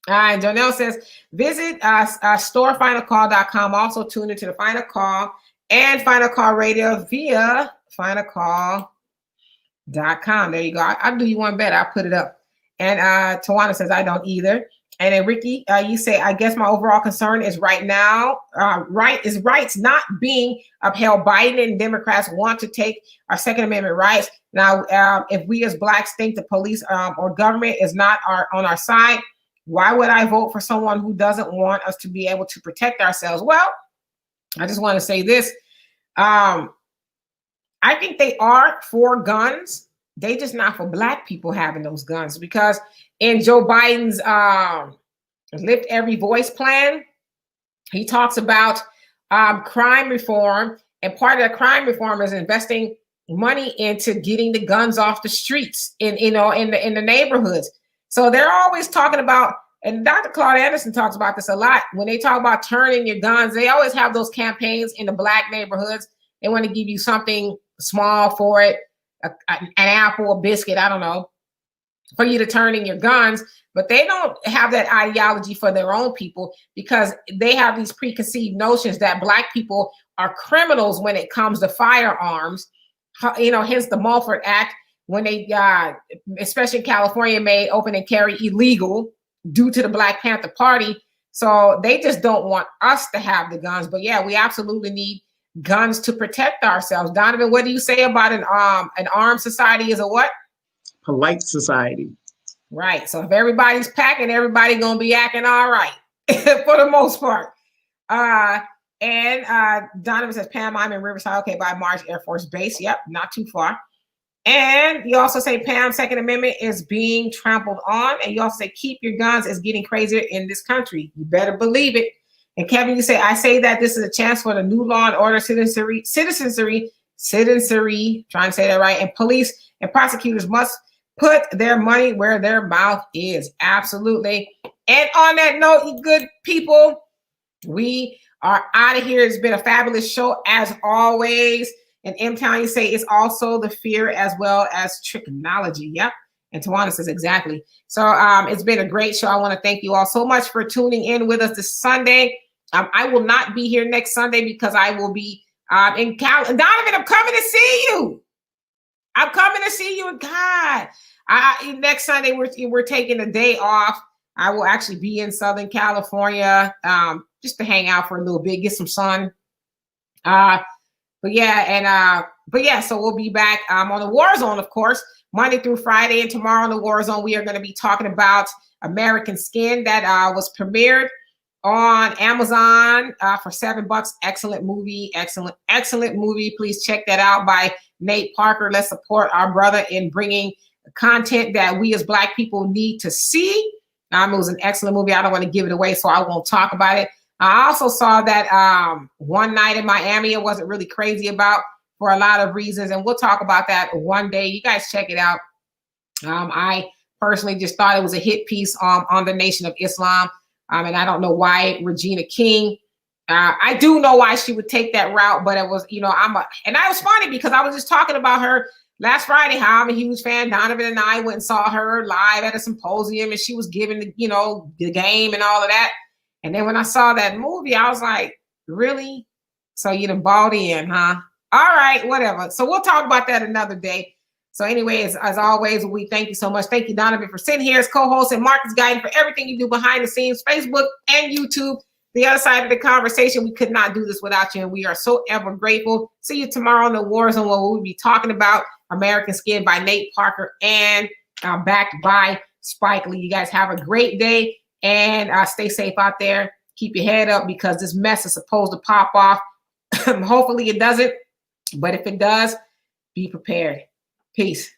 Jonelle says, visit storefinalcall.com. Also tune into the Final Call and Final Call Radio via finalcall.com. There you go. I'll do you one better. I'll put it up. And Tawana says, I don't either. And then Ricky, you say, I guess my overall concern is right now, rights not being upheld. Biden and Democrats want to take our Second Amendment rights. Now, if we as Blacks think the police or government is not on our side, why would I vote for someone who doesn't want us to be able to protect ourselves? Well, I just want to say this. I think they are for guns. They just not for Black people having those guns, because in Joe Biden's Lift Every Voice plan, he talks about crime reform, and part of the crime reform is investing money into getting the guns off the streets in the neighborhoods. So they're always talking about, and Dr. Claude Anderson talks about this a lot, when they talk about turning your guns, they always have those campaigns in the Black neighborhoods. They want to give you something small for it, an apple, a biscuit, I don't know, for you to turn in your guns. But they don't have that ideology for their own people, because they have these preconceived notions that Black people are criminals when it comes to firearms. Hence the Mulford Act, when they, especially in California, made open and carry illegal due to the Black Panther Party. So they just don't want us to have the guns. But yeah, we absolutely need guns to protect ourselves. Donovan, what do you say about an armed society is a what? Polite society. Right. So if everybody's packing, everybody gonna be acting all right for the most part. And Donovan says, Pam, I'm in Riverside. Okay, by Mars Air Force Base. Yep, not too far. And you also say, Pam, Second Amendment is being trampled on. And you also say, keep your guns, is getting crazier in this country. You better believe it. And Kevin, you say, I say that this is a chance for the new law and order citizenry, trying to say that right, and police and prosecutors must put their money where their mouth is. Absolutely. And on that note, you good people, we are out of here. It's been a fabulous show as always. And M-Town, you say, it's also the fear as well as technology. Yep. And Tawana says, exactly. So it's been a great show. I want to thank you all so much for tuning in with us this Sunday. I will not be here next Sunday because I will be in Donovan, I'm coming to see you. I'm coming to see you. God, next Sunday, we're taking a day off. I will actually be in Southern California just to hang out for a little bit, get some sun. So we'll be back on the War Zone, of course, Monday through Friday. And tomorrow on the War Zone, we are going to be talking about American Skin that was premiered on Amazon for $7. Excellent movie. Excellent movie. Please check that out by Nate Parker. Let's support our brother in bringing content that we as Black people need to see. It was an excellent movie. I don't want to give it away, so I won't talk about it. I also saw that One Night in Miami. It wasn't really crazy about for a lot of reasons, and we'll talk about that one day. You guys check it out. I personally just thought it was a hit piece on the Nation of Islam, and I don't know why Regina King. I do know why she would take that route, but it was, and I was funny because I was just talking about her last Friday, how I'm a huge fan. Donovan and I went and saw her live at a symposium, and she was giving the game and all of that. And then when I saw that movie, I was like, really? So you done bought in, huh? All right, whatever. So we'll talk about that another day. So anyways, as always, we thank you so much. Thank you, Donovan, for sitting here as co-host and Marcus Guiding for everything you do behind the scenes, Facebook and YouTube. The other side of the conversation, we could not do this without you, and we are so ever grateful. See you tomorrow on the War Zone, where we'll be talking about American Skin by Nate Parker and backed by Spike Lee. You guys have a great day, and stay safe out there. Keep your head up, because this mess is supposed to pop off. Hopefully it doesn't, but if it does, be prepared. Peace.